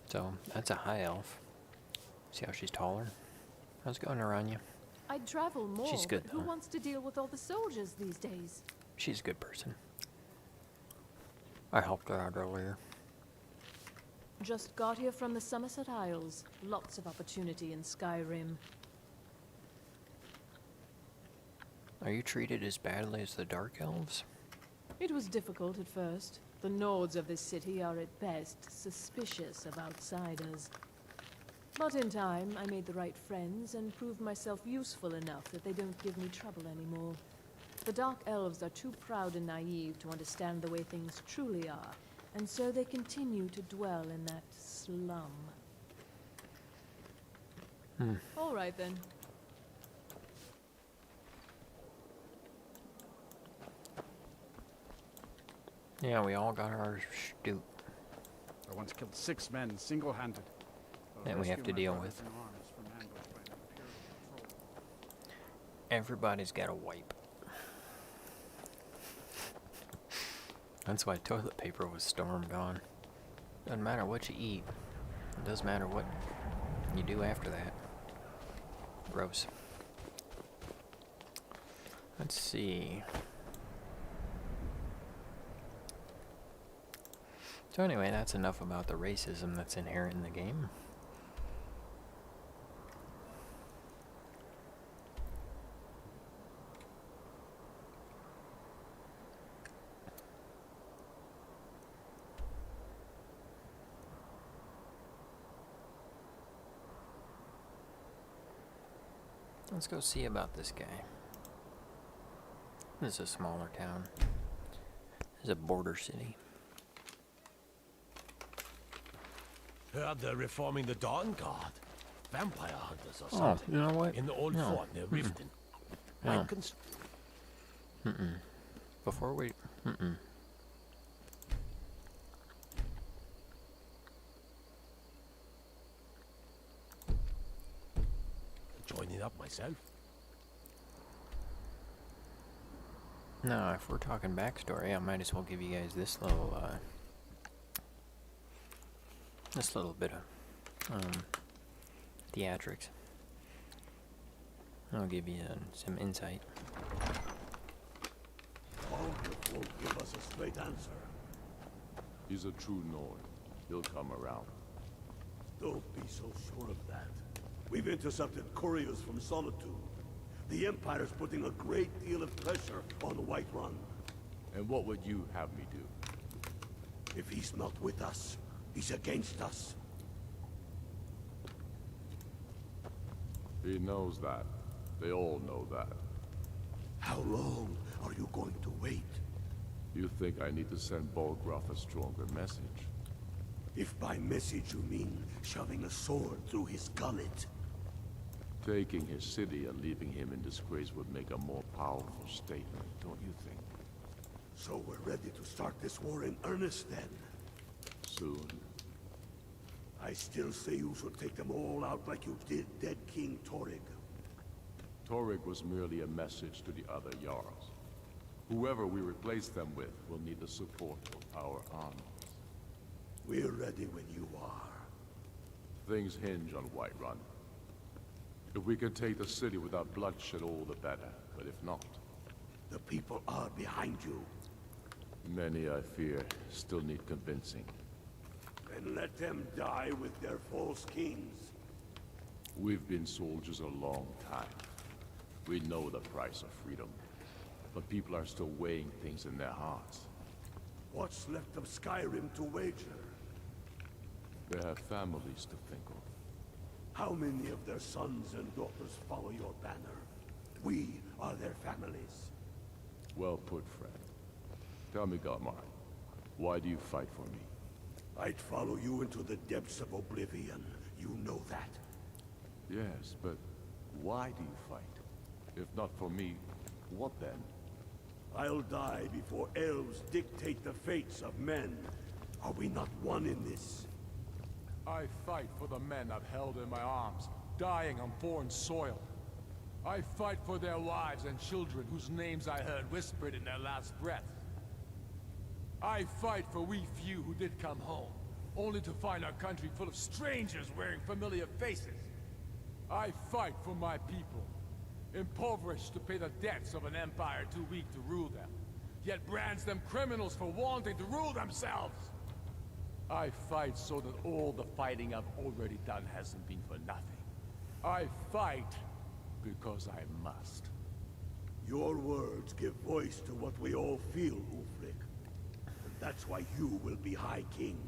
so that's a high elf. See how she's taller? How's it going around you? I'd travel more, She's good, but who though. wants to deal with all the soldiers these days? She's a good person. I helped her out earlier. Just got here from the Somerset Isles. Lots of opportunity in Skyrim. Are you treated as badly as the Dark Elves? It was difficult at first. The Nords of this city are at best suspicious of outsiders. But in time, I made the right friends and proved myself useful enough that they don't give me trouble anymore. The Dark Elves are too proud and naive to understand the way things truly are, and so they continue to dwell in that slum. Hmm. All right then. Yeah, we all got our stoop I once killed 6 men single-handed. that we have to deal with. Everybody's got a wipe. That's why toilet paper was stormed on. Doesn't matter what you eat. It doesn't matter what you do after that. Gross. Let's see. So anyway, that's enough about the racism that's inherent in the game. Let's go see about this guy. This is a smaller town. This is a border city. Heard they're reforming the Dawn Guard. Vampire hunters or Oh, something. you know what? In the old No. fort near Riften. No. Might Before we... joining up myself. No, if we're talking backstory, I might as well give you guys this little bit of theatrics. I'll give you some insight. Aldrich won't give us a straight answer. He's a true Nord. He'll come around. Don't be so sure of that. We've intercepted couriers from Solitude. The Empire's putting a great deal of pressure on the White Run. And what would you have me do? If he's not with us, he's against us. He knows that. They all know that. How long are you going to wait? You think I need to send Bolgroth a stronger message? If by message you mean shoving a sword through his gullet. Taking his city and leaving him in disgrace would make a more powerful statement, don't you think? So we're ready to start this war in earnest then? Soon. I still say you should take them all out like you did dead King Torrig. Torrig was merely a message to the other Jarls. Whoever we replace them with will need the support of our armies. We're ready when you are. Things hinge on Whiterun. If we can take the city without bloodshed, all the better. But if not... The people are behind you. Many, I fear, still need convincing. Then let them die with their false kings. We've been soldiers a long time. We know the price of freedom. But people are still weighing things in their hearts. What's left of Skyrim to wager? They have families to think of. How many of their sons and daughters follow your banner? We are their families. Well put, friend. Tell me, Galmar, why do you fight for me? I'd follow you into the depths of oblivion. You know that. Yes, but why do you fight? If not for me, what then? I'll die before elves dictate the fates of men. Are we not one in this? I fight for the men I've held in my arms, dying on foreign soil. I fight for their wives and children whose names I heard whispered in their last breath. I fight for we few who did come home, only to find our country full of strangers wearing familiar faces. I fight for my people, impoverished to pay the debts of an empire too weak to rule them, yet brands them criminals for wanting to rule themselves. I fight so that all the fighting I've already done hasn't been for nothing. I fight because I must. Your words give voice to what we all feel, Ulfric. And that's why you will be High King.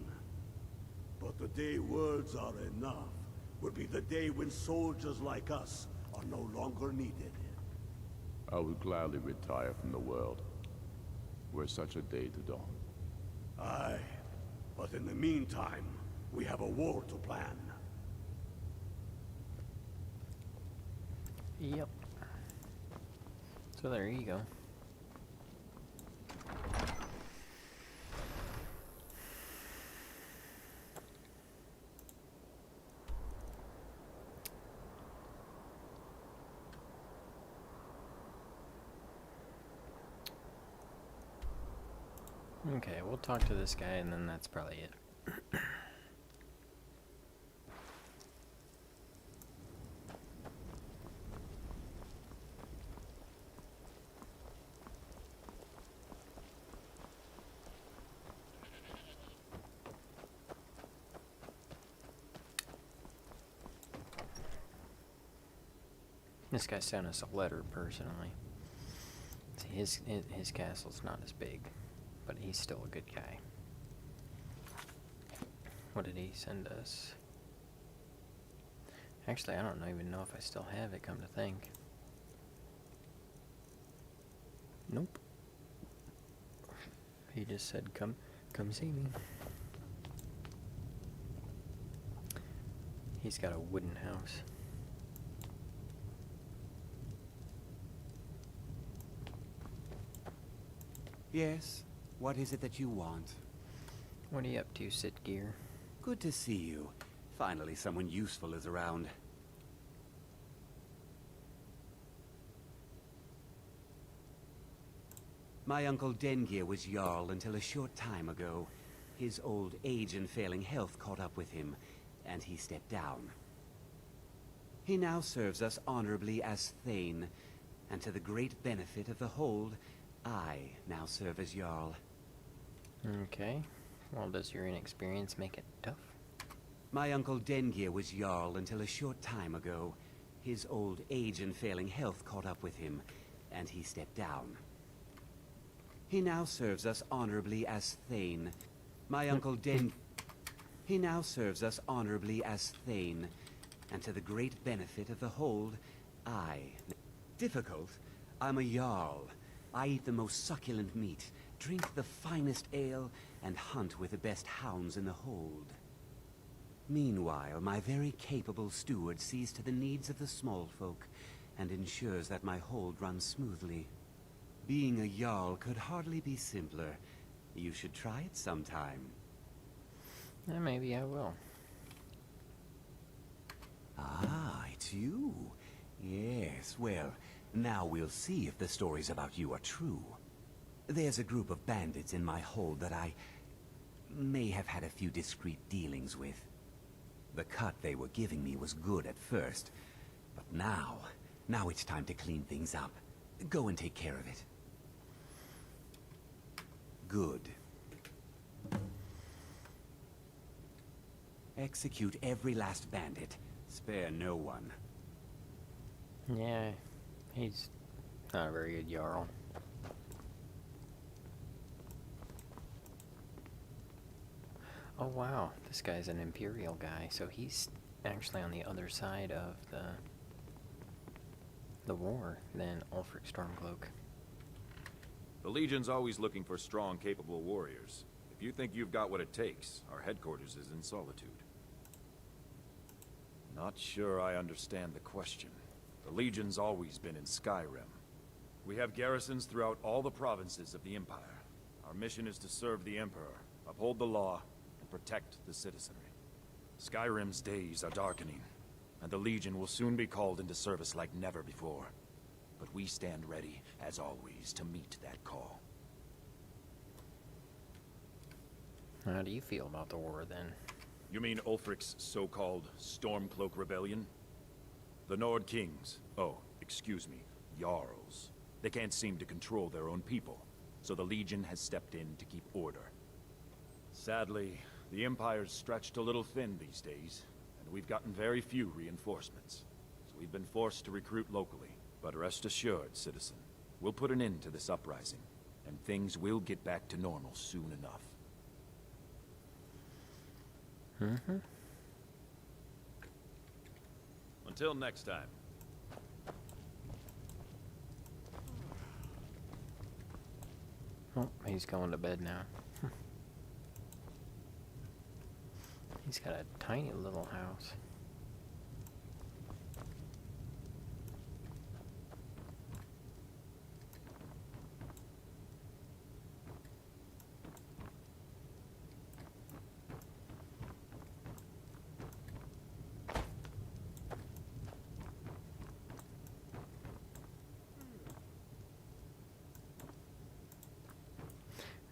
But the day words are enough will be the day when soldiers like us are no longer needed. I would gladly retire from the world, were such a day to dawn. Aye, but in the meantime, we have a war to plan. Yep. So there you go. Okay, we'll talk to this guy and then that's probably it. This guy sent us a letter personally. See, his castle's not as big, but he's still a good guy. What did he send us? Actually, I don't even know if I still have it, come to think. Nope. He just said, come see me. He's got a wooden house. Yes? What is it that you want? What are you up to, Sit Gear? Good to see you. Finally, someone useful is around. My uncle Dengir was Jarl until a short time ago. His old age and failing health caught up with him, and he stepped down. He now serves us honorably as Thane, and to the great benefit of the Hold, I now serve as Jarl. Okay. Well, does your inexperience make it tough? My uncle Dengir was Jarl until a short time ago. His old age and failing health caught up with him, and he stepped down. He now serves us honorably as Thane. My uncle He now serves us honorably as Thane, and to the great benefit of the Hold, I... Difficult? I'm a Jarl. I eat the most succulent meat, drink the finest ale, and hunt with the best hounds in the Hold. Meanwhile, my very capable steward sees to the needs of the small folk, and ensures that my Hold runs smoothly. Being a Jarl could hardly be simpler. You should try it sometime. Yeah, maybe I will. Ah, it's you. Yes, well, now we'll see if the stories about you are true. There's a group of bandits in my Hold that I may have had a few discreet dealings with. The cut they were giving me was good at first, but now it's time to clean things up. Go and take care of it. Good. Execute every last bandit. Spare no one. Yeah, he's not a very good Jarl. Oh wow, this guy's an Imperial guy, so he's actually on the other side of the war than Ulfric Stormcloak. The Legion's always looking for strong, capable warriors. If you think you've got what it takes, our headquarters is in Solitude. Not sure I understand the question. The Legion's always been in Skyrim. We have garrisons throughout all the provinces of the Empire. Our mission is to serve the Emperor, uphold the law, and protect the citizenry. Skyrim's days are darkening, and the Legion will soon be called into service like never before. But we stand ready, as always, to meet that call. How do you feel about the war, then? You mean Ulfric's so-called Stormcloak Rebellion? The Nord Kings, excuse me, Jarls. They can't seem to control their own people, so the Legion has stepped in to keep order. Sadly, the Empire's stretched a little thin these days, and we've gotten very few reinforcements. So we've been forced to recruit locally. But rest assured, citizen, we'll put an end to this uprising, and things will get back to normal soon enough. Mm-hmm. Until next time. Oh, he's going to bed now. He's got a tiny little house.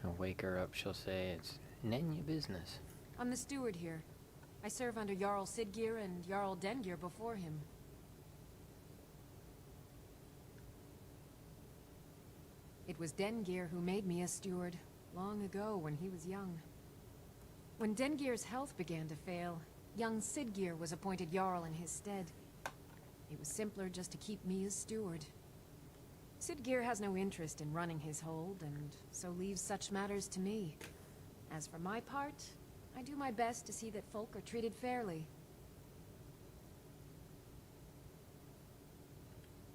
I'll wake her up, she'll say it's none your business. I'm the steward here. I serve under Jarl Siggeir and Jarl Dengeir before him. It was Dengeir who made me a steward, long ago when he was young. When Dengeir's health began to fail, young Siggeir was appointed Jarl in his stead. It was simpler just to keep me as steward. Siggeir has no interest in running his hold, and so leaves such matters to me. As for my part, I do my best to see that folk are treated fairly.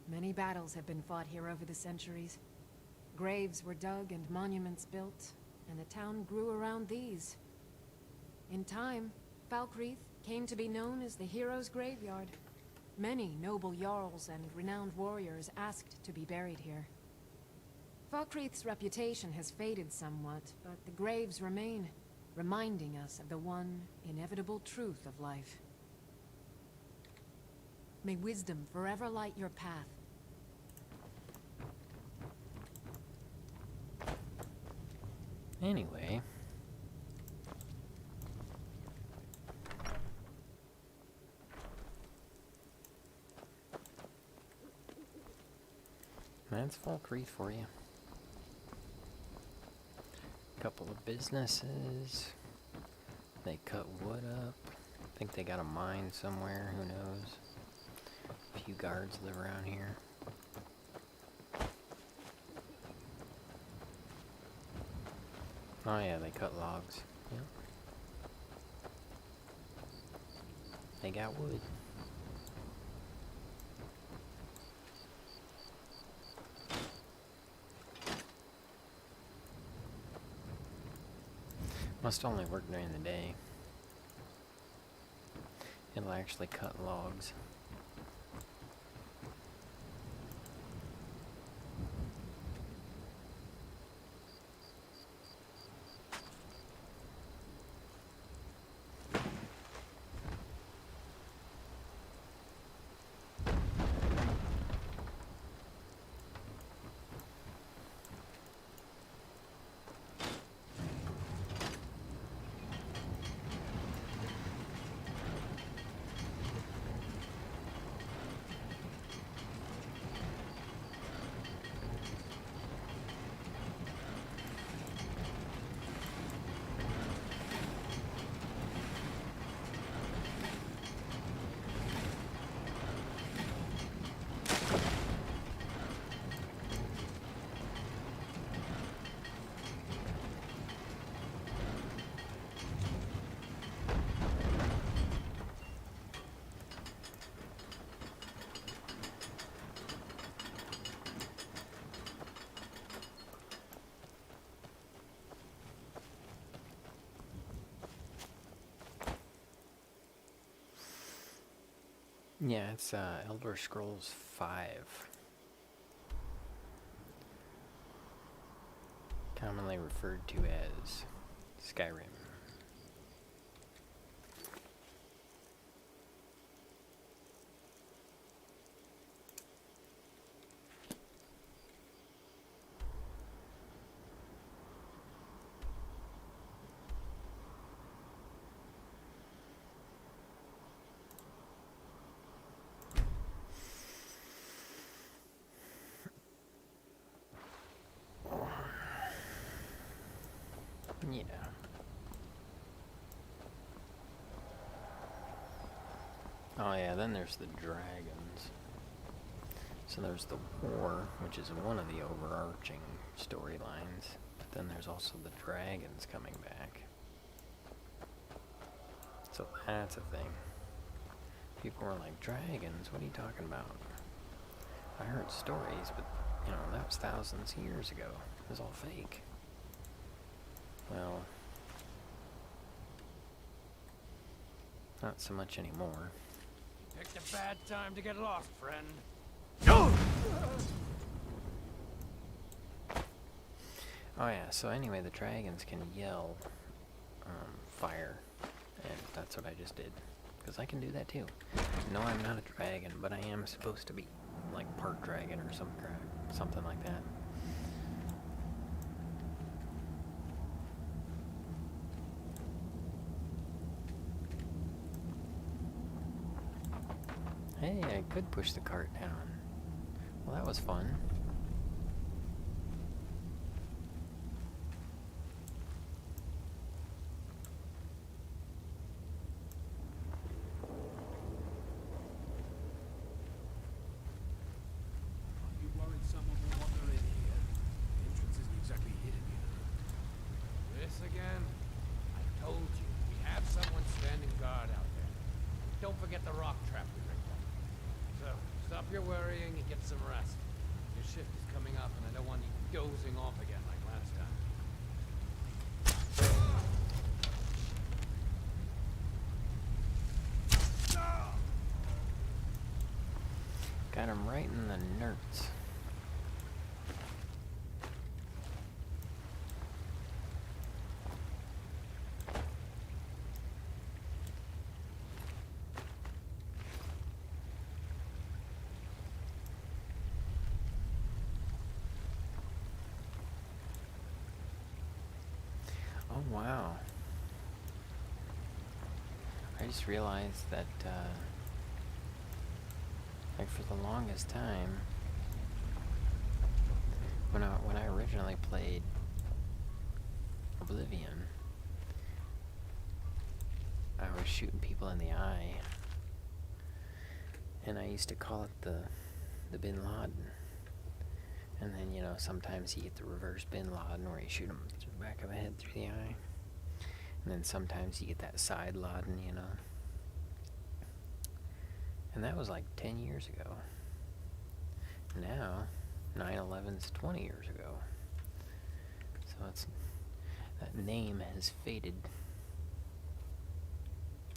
Many battles have been fought here over the centuries. Graves were dug and monuments built, and the town grew around these. In time, Falkreath came to be known as the Heroes' Graveyard. Many noble jarls and renowned warriors asked to be buried here. Falkreath's reputation has faded somewhat, but the graves remain, reminding us of the one inevitable truth of life. May wisdom forever light your path. Anyway. That's Falkreath for you. Couple of businesses. They cut wood up. I think they got a mine somewhere, who knows. A few guards live around here. Oh yeah, they cut logs. Yep. They got wood. Must only work during the day. It'll actually cut logs. Yeah, it's Elder Scrolls 5. Commonly referred to as Skyrim. Yeah. Oh yeah, then there's the dragons. So there's the war, which is one of the overarching storylines. But then there's also the dragons coming back. So that's a thing. People were like, dragons? What are you talking about? I heard stories, but, you know, that was thousands of years ago. It was all fake. Well, not so much anymore. Picked a bad time to get lost, friend. Oh yeah, so anyway, the dragons can yell fire, and that's what I just did. Because I can do that too. No, I'm not a dragon, but I am supposed to be like part dragon or some crap, something like that. Hey, I could push the cart down. Well, that was fun. You worried someone will wander in here? The entrance isn't exactly hidden, you know. This again? I told you, we have someone standing guard out there. Don't forget the rock trap we rigged up. So, stop your worrying and get some rest. Your shift is coming up, and I don't want you dozing off again like last time. Got him right in the nerds. Oh, wow. I just realized that, like, for the longest time, when I originally played Oblivion, I was shooting people in the eye, and I used to call it the Bin Laden. And then, you know, sometimes you get the reverse Bin Laden where you shoot them through the back of the head through the eye. And then sometimes you get that side Laden, you know. And that was like 10 years ago. Now, 9/11's 20 years ago. So that name has faded.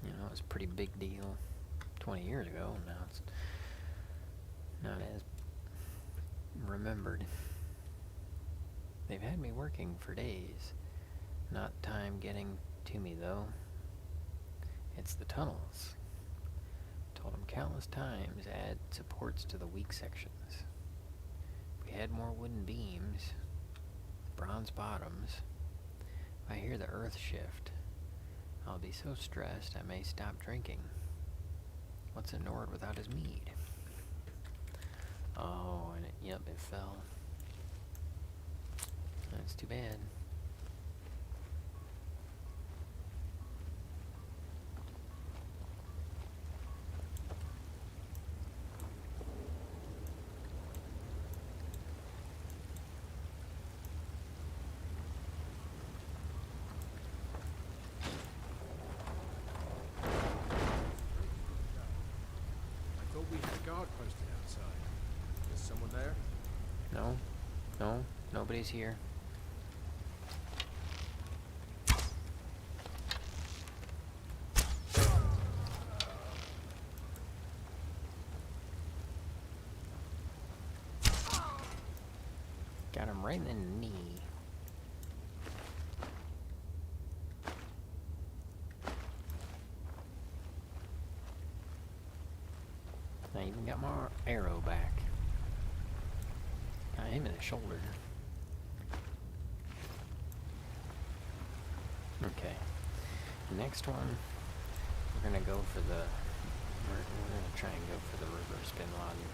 You know, it was a pretty big deal 20 years ago. Now it's not as remembered. They've had me working for days. Not time getting to me, though. It's the tunnels. Told them countless times, add supports to the weak sections. If we had more wooden beams, bronze bottoms, if I hear the earth shift, I'll be so stressed I may stop drinking. What's a Nord without his mead? Oh, and yep, it fell. That's too bad. I thought we had a guard posted outside. Is someone there? No, nobody's here. Got him right in the knee. I even got my arrow back. Got him in the shoulder. Okay. Next one, we're gonna go for the. We're gonna try and go for the reverse Bin Laden.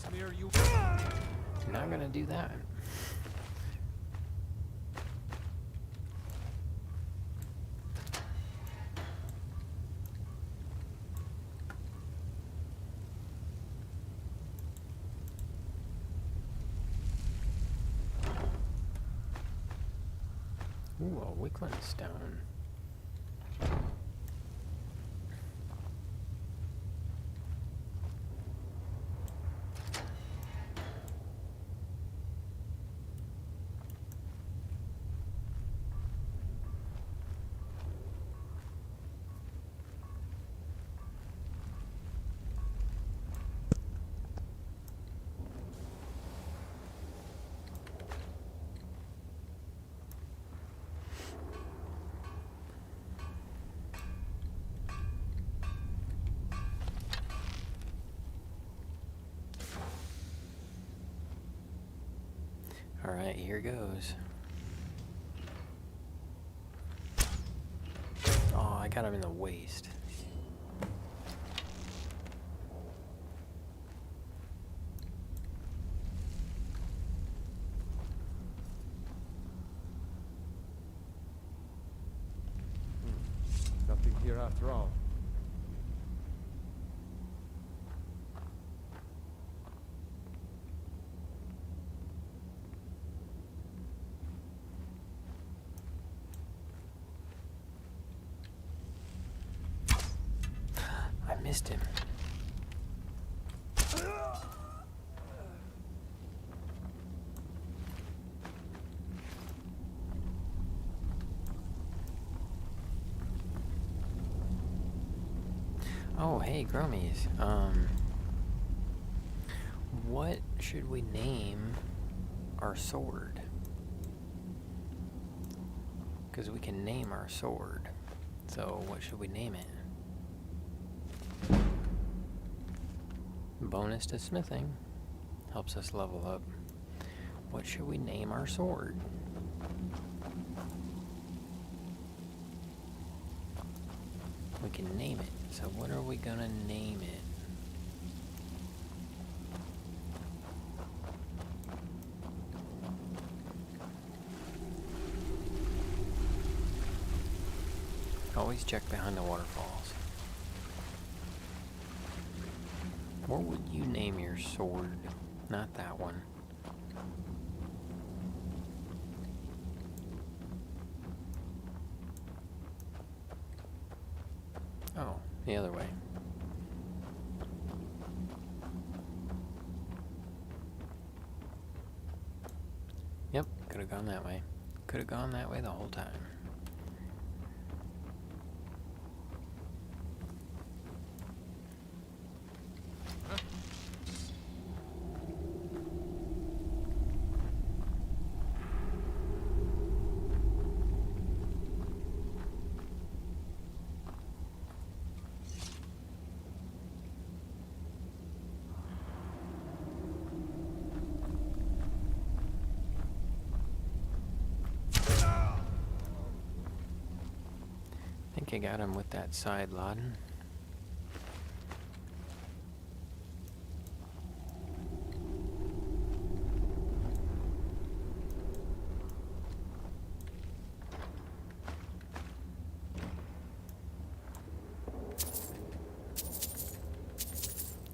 Smear you. Not gonna do that. Ooh, a Wickland stone. Alright, here goes. Oh, I got him in the waist. Nothing here after all. I missed him. Oh, hey, Growmiez. What should we name our sword? Because we can name our sword. So, what should we name it? Bonus to smithing. Helps us level up. What should we name our sword? We can name it. So what are we gonna name it? Always check behind the waterfalls. What would you name your sword? Not that one. Oh, the other way. Yep, could have gone that way. Could have gone that way the whole time. I think I got him with that side Laden.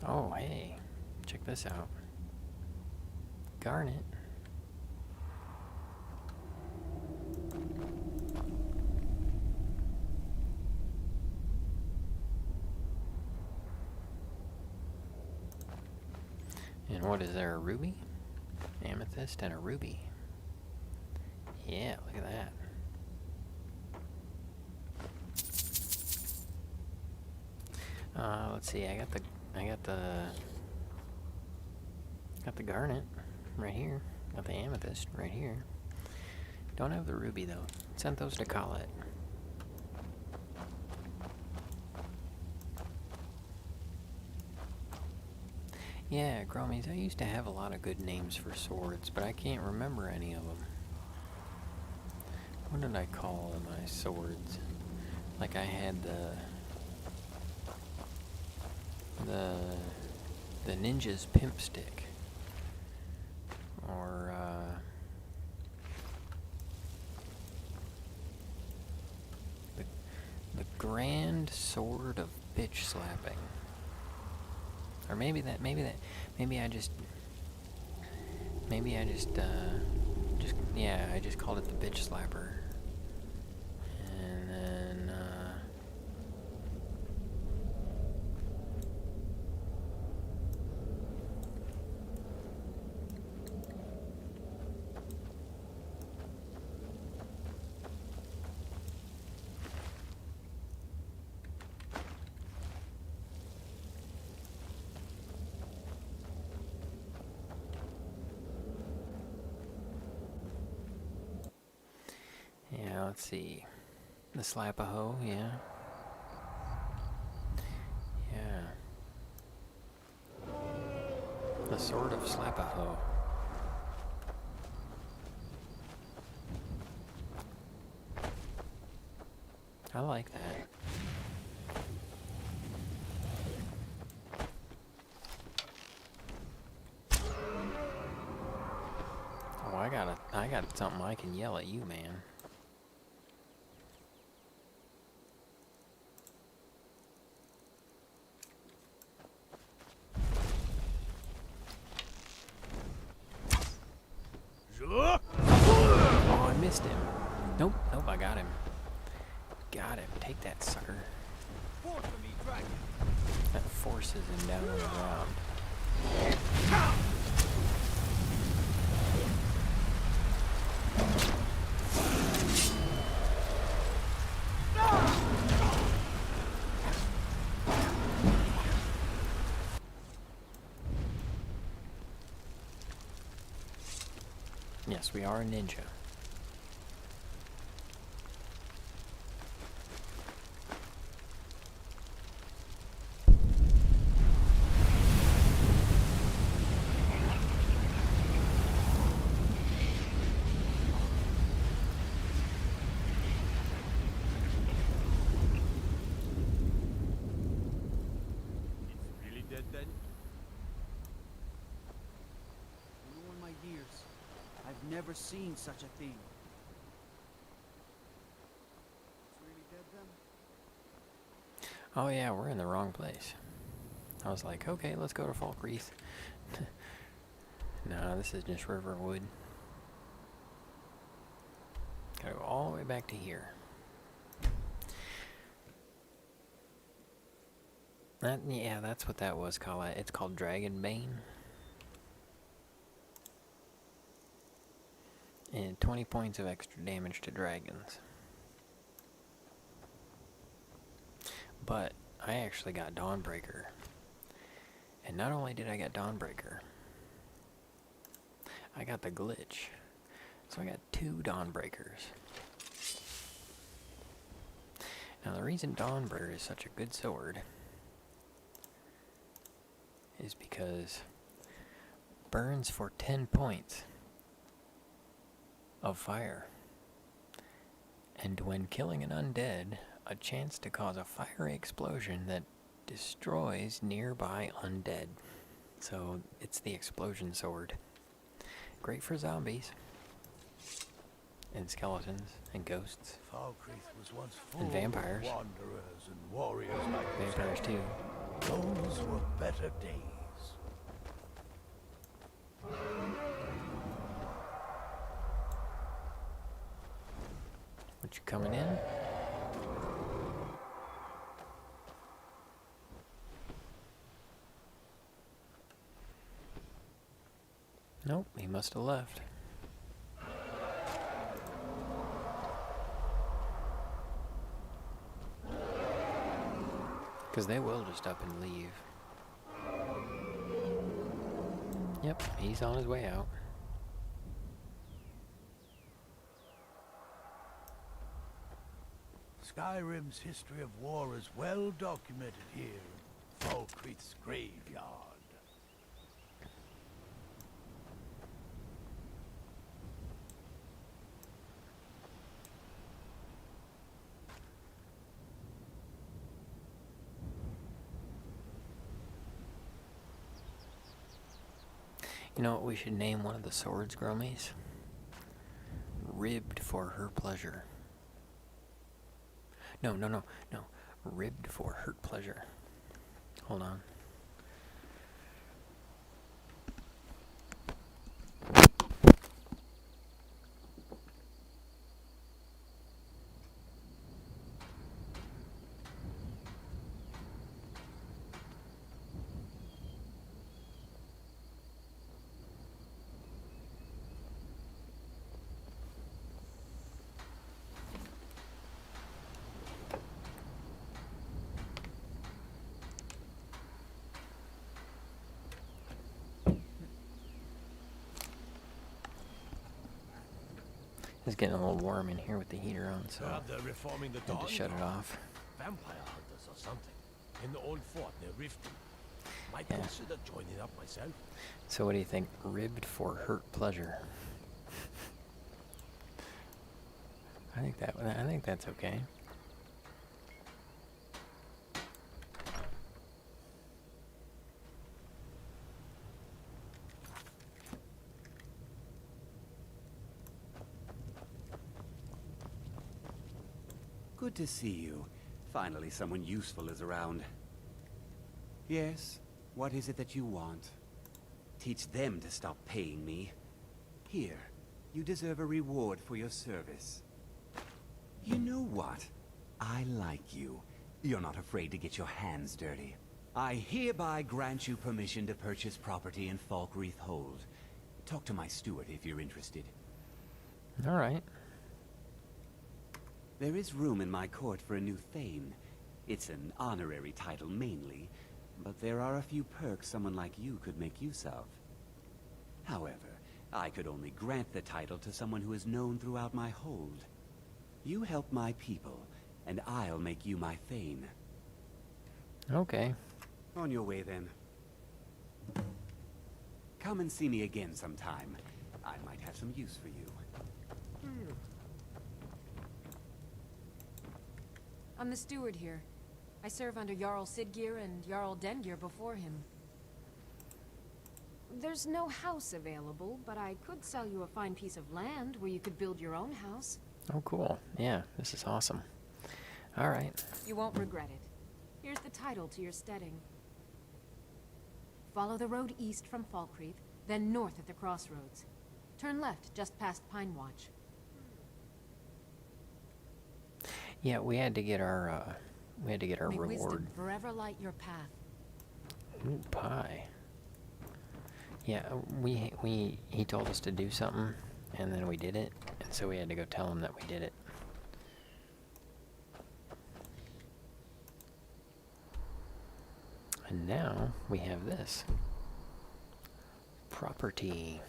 Oh, hey, check this out. Garnet. And what is there, a ruby? Amethyst and a ruby. Yeah, look at that. Let's see, I got the garnet right here. Got the amethyst right here. Don't have the ruby though. Sent those to Colette. Yeah, Growmiez, I used to have a lot of good names for swords, but I can't remember any of them. What did I call my swords? Like I had the ninja's pimp stick. Or the grand sword of bitch slapping. Or maybe I just called it the bitch slapper. And then, let's see. The Slap-a-Hoe, yeah. Yeah. The Sword of Slap-a-Hoe. like that. Oh, I got something I can yell at you, man. Oh, I missed him. Nope, I got him. Got him. Take that, sucker. That forces him down on the ground. Yes, we are a ninja. Never seen such a thing. It's really dead then? Oh yeah, we're in the wrong place. I was like, okay, let's go to Falkreath. No, this is just Riverwood. Gotta go all the way back to here. Yeah, that's what that was, Colette. It's called Dragonbane. And 20 points of extra damage to dragons. But I actually got Dawnbreaker. And not only did I get Dawnbreaker, I got the glitch. So I got 2 Dawnbreakers. Now the reason Dawnbreaker is such a good sword is because burns for 10 points of fire, and when killing an undead, a chance to cause a fiery explosion that destroys nearby undead. So it's the explosion sword. Great for zombies and skeletons and ghosts Falkreath was once full and vampires. of wanderers and warriors like Vampires too. Those were better days. What, you coming in? Nope, he must have left. Because they will just up and leave. Yep, he's on his way out. Skyrim's history of war is well documented here in Falkreath's graveyard. You know what we should name one of the swords, Growmiez? Ribbed for her pleasure. No. Ribbed for hurt pleasure. Hold on. It's getting a little warm in here with the heater on, so They're reforming the I had to shut it off. Vampire hunters or something. In the old fort near Riften. Might Yeah. consider joining up myself. So what do you think? Ribbed for hurt pleasure. I think that's okay. Good to see you. Finally, someone useful is around. Yes, what is it that you want? Teach them to stop paying me. Here, you deserve a reward for your service. You know what? I like you. You're not afraid to get your hands dirty. I hereby grant you permission to purchase property in Falkreath Hold. Talk to my steward if you're interested. All right. There is room in my court for a new Thane. It's an honorary title mainly, but there are a few perks someone like you could make use of. However, I could only grant the title to someone who is known throughout my hold. You help my people, and I'll make you my Thane. Okay. On your way, then. Come and see me again sometime. I might have some use for you. I'm the steward here. I serve under Jarl Siggeir and Jarl Dengir before him. There's no house available, but I could sell you a fine piece of land where you could build your own house. Oh, cool. Yeah, this is awesome. All right. You won't regret it. Here's the title to your steading. Follow the road east from Falkreath, then north at the crossroads. Turn left just past Pine Watch. Yeah, we had to get our May reward. wisdom forever light your path. Ooh, pie. Yeah, he told us to do something, and then we did it, and so we had to go tell him that we did it. And now we have this. Property.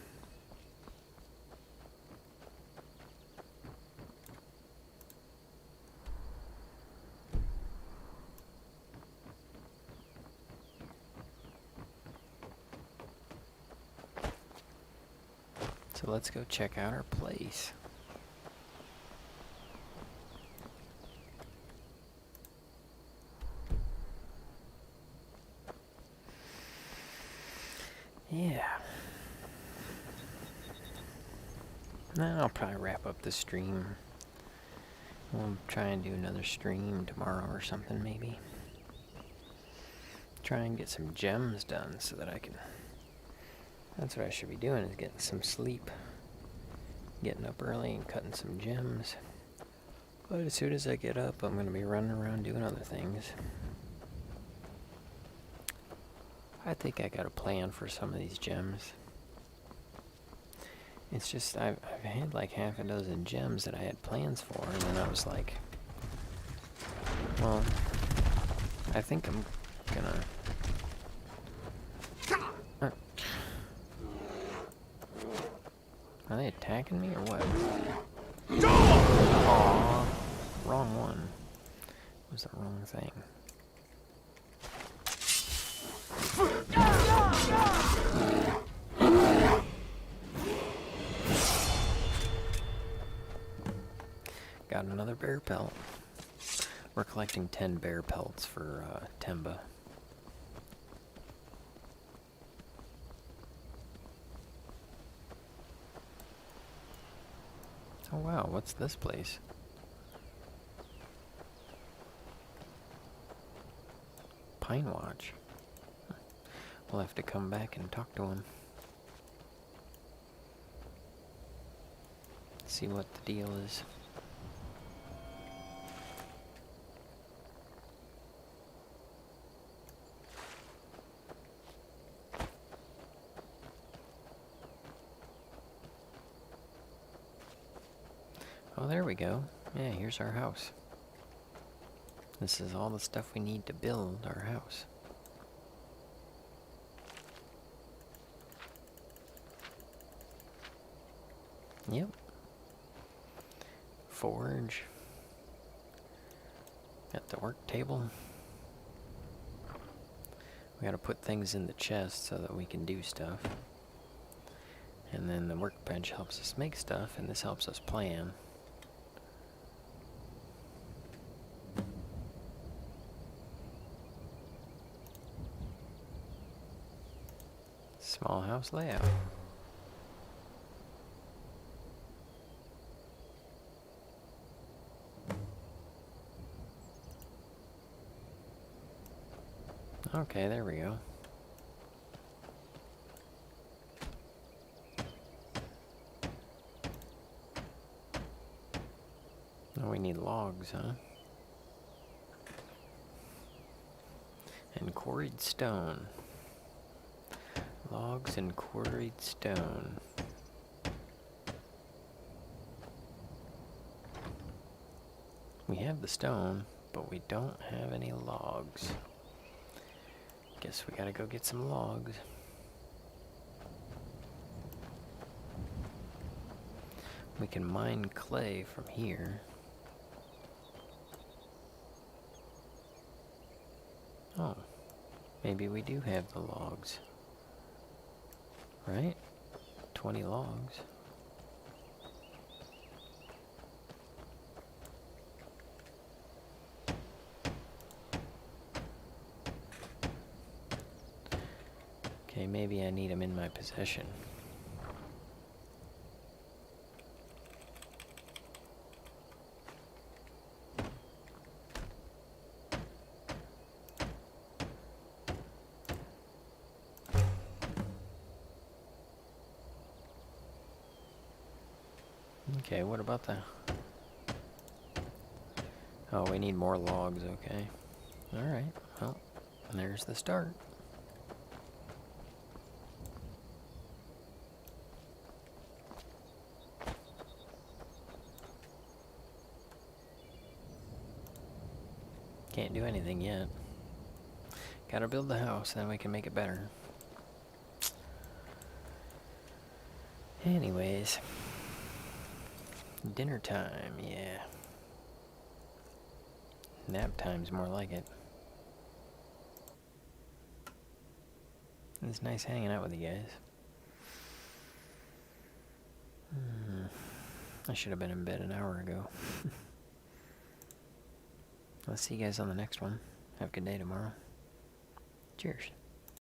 So let's go check out our place. Yeah. Now I'll probably wrap up the stream. We'll try and do another stream tomorrow or something, maybe. Try and get some gems done so that I can... That's what I should be doing, is getting some sleep. Getting up early and cutting some gems. But as soon as I get up, I'm going to be running around doing other things. I think I got a plan for some of these gems. It's just, I've had like half a dozen gems that I had plans for, and then I was like, well, I think I'm gonna... Are they attacking me or what? Aww, wrong one. It was the wrong thing. Got another bear pelt. We're collecting 10 bear pelts for Temba. Oh wow, what's this place? Pine Watch. We'll have to come back and talk to him. See what the deal is. Oh, there we go. Yeah, here's our house. This is all the stuff we need to build our house. Yep. Forge. Got the work table. We gotta put things in the chest so that we can do stuff. And then the workbench helps us make stuff, and this helps us plan. Small house layout. Okay, there we go. Oh, we need logs, huh? And quarried stone. Logs and quarried stone. We have the stone, but we don't have any logs. Guess we gotta go get some logs. We can mine clay from here. Oh, maybe we do have the logs. Right? 20 logs. Okay, maybe I need them in my possession. Okay, what about the... Oh, we need more logs, okay. Alright, well, there's the start. Can't do anything yet. Gotta build the house, then we can make it better. Anyways. Dinner time, yeah. Nap time's more like it. It's nice hanging out with you guys. I should have been in bed an hour ago. I'll see you guys on the next one. Have a good day tomorrow. Cheers.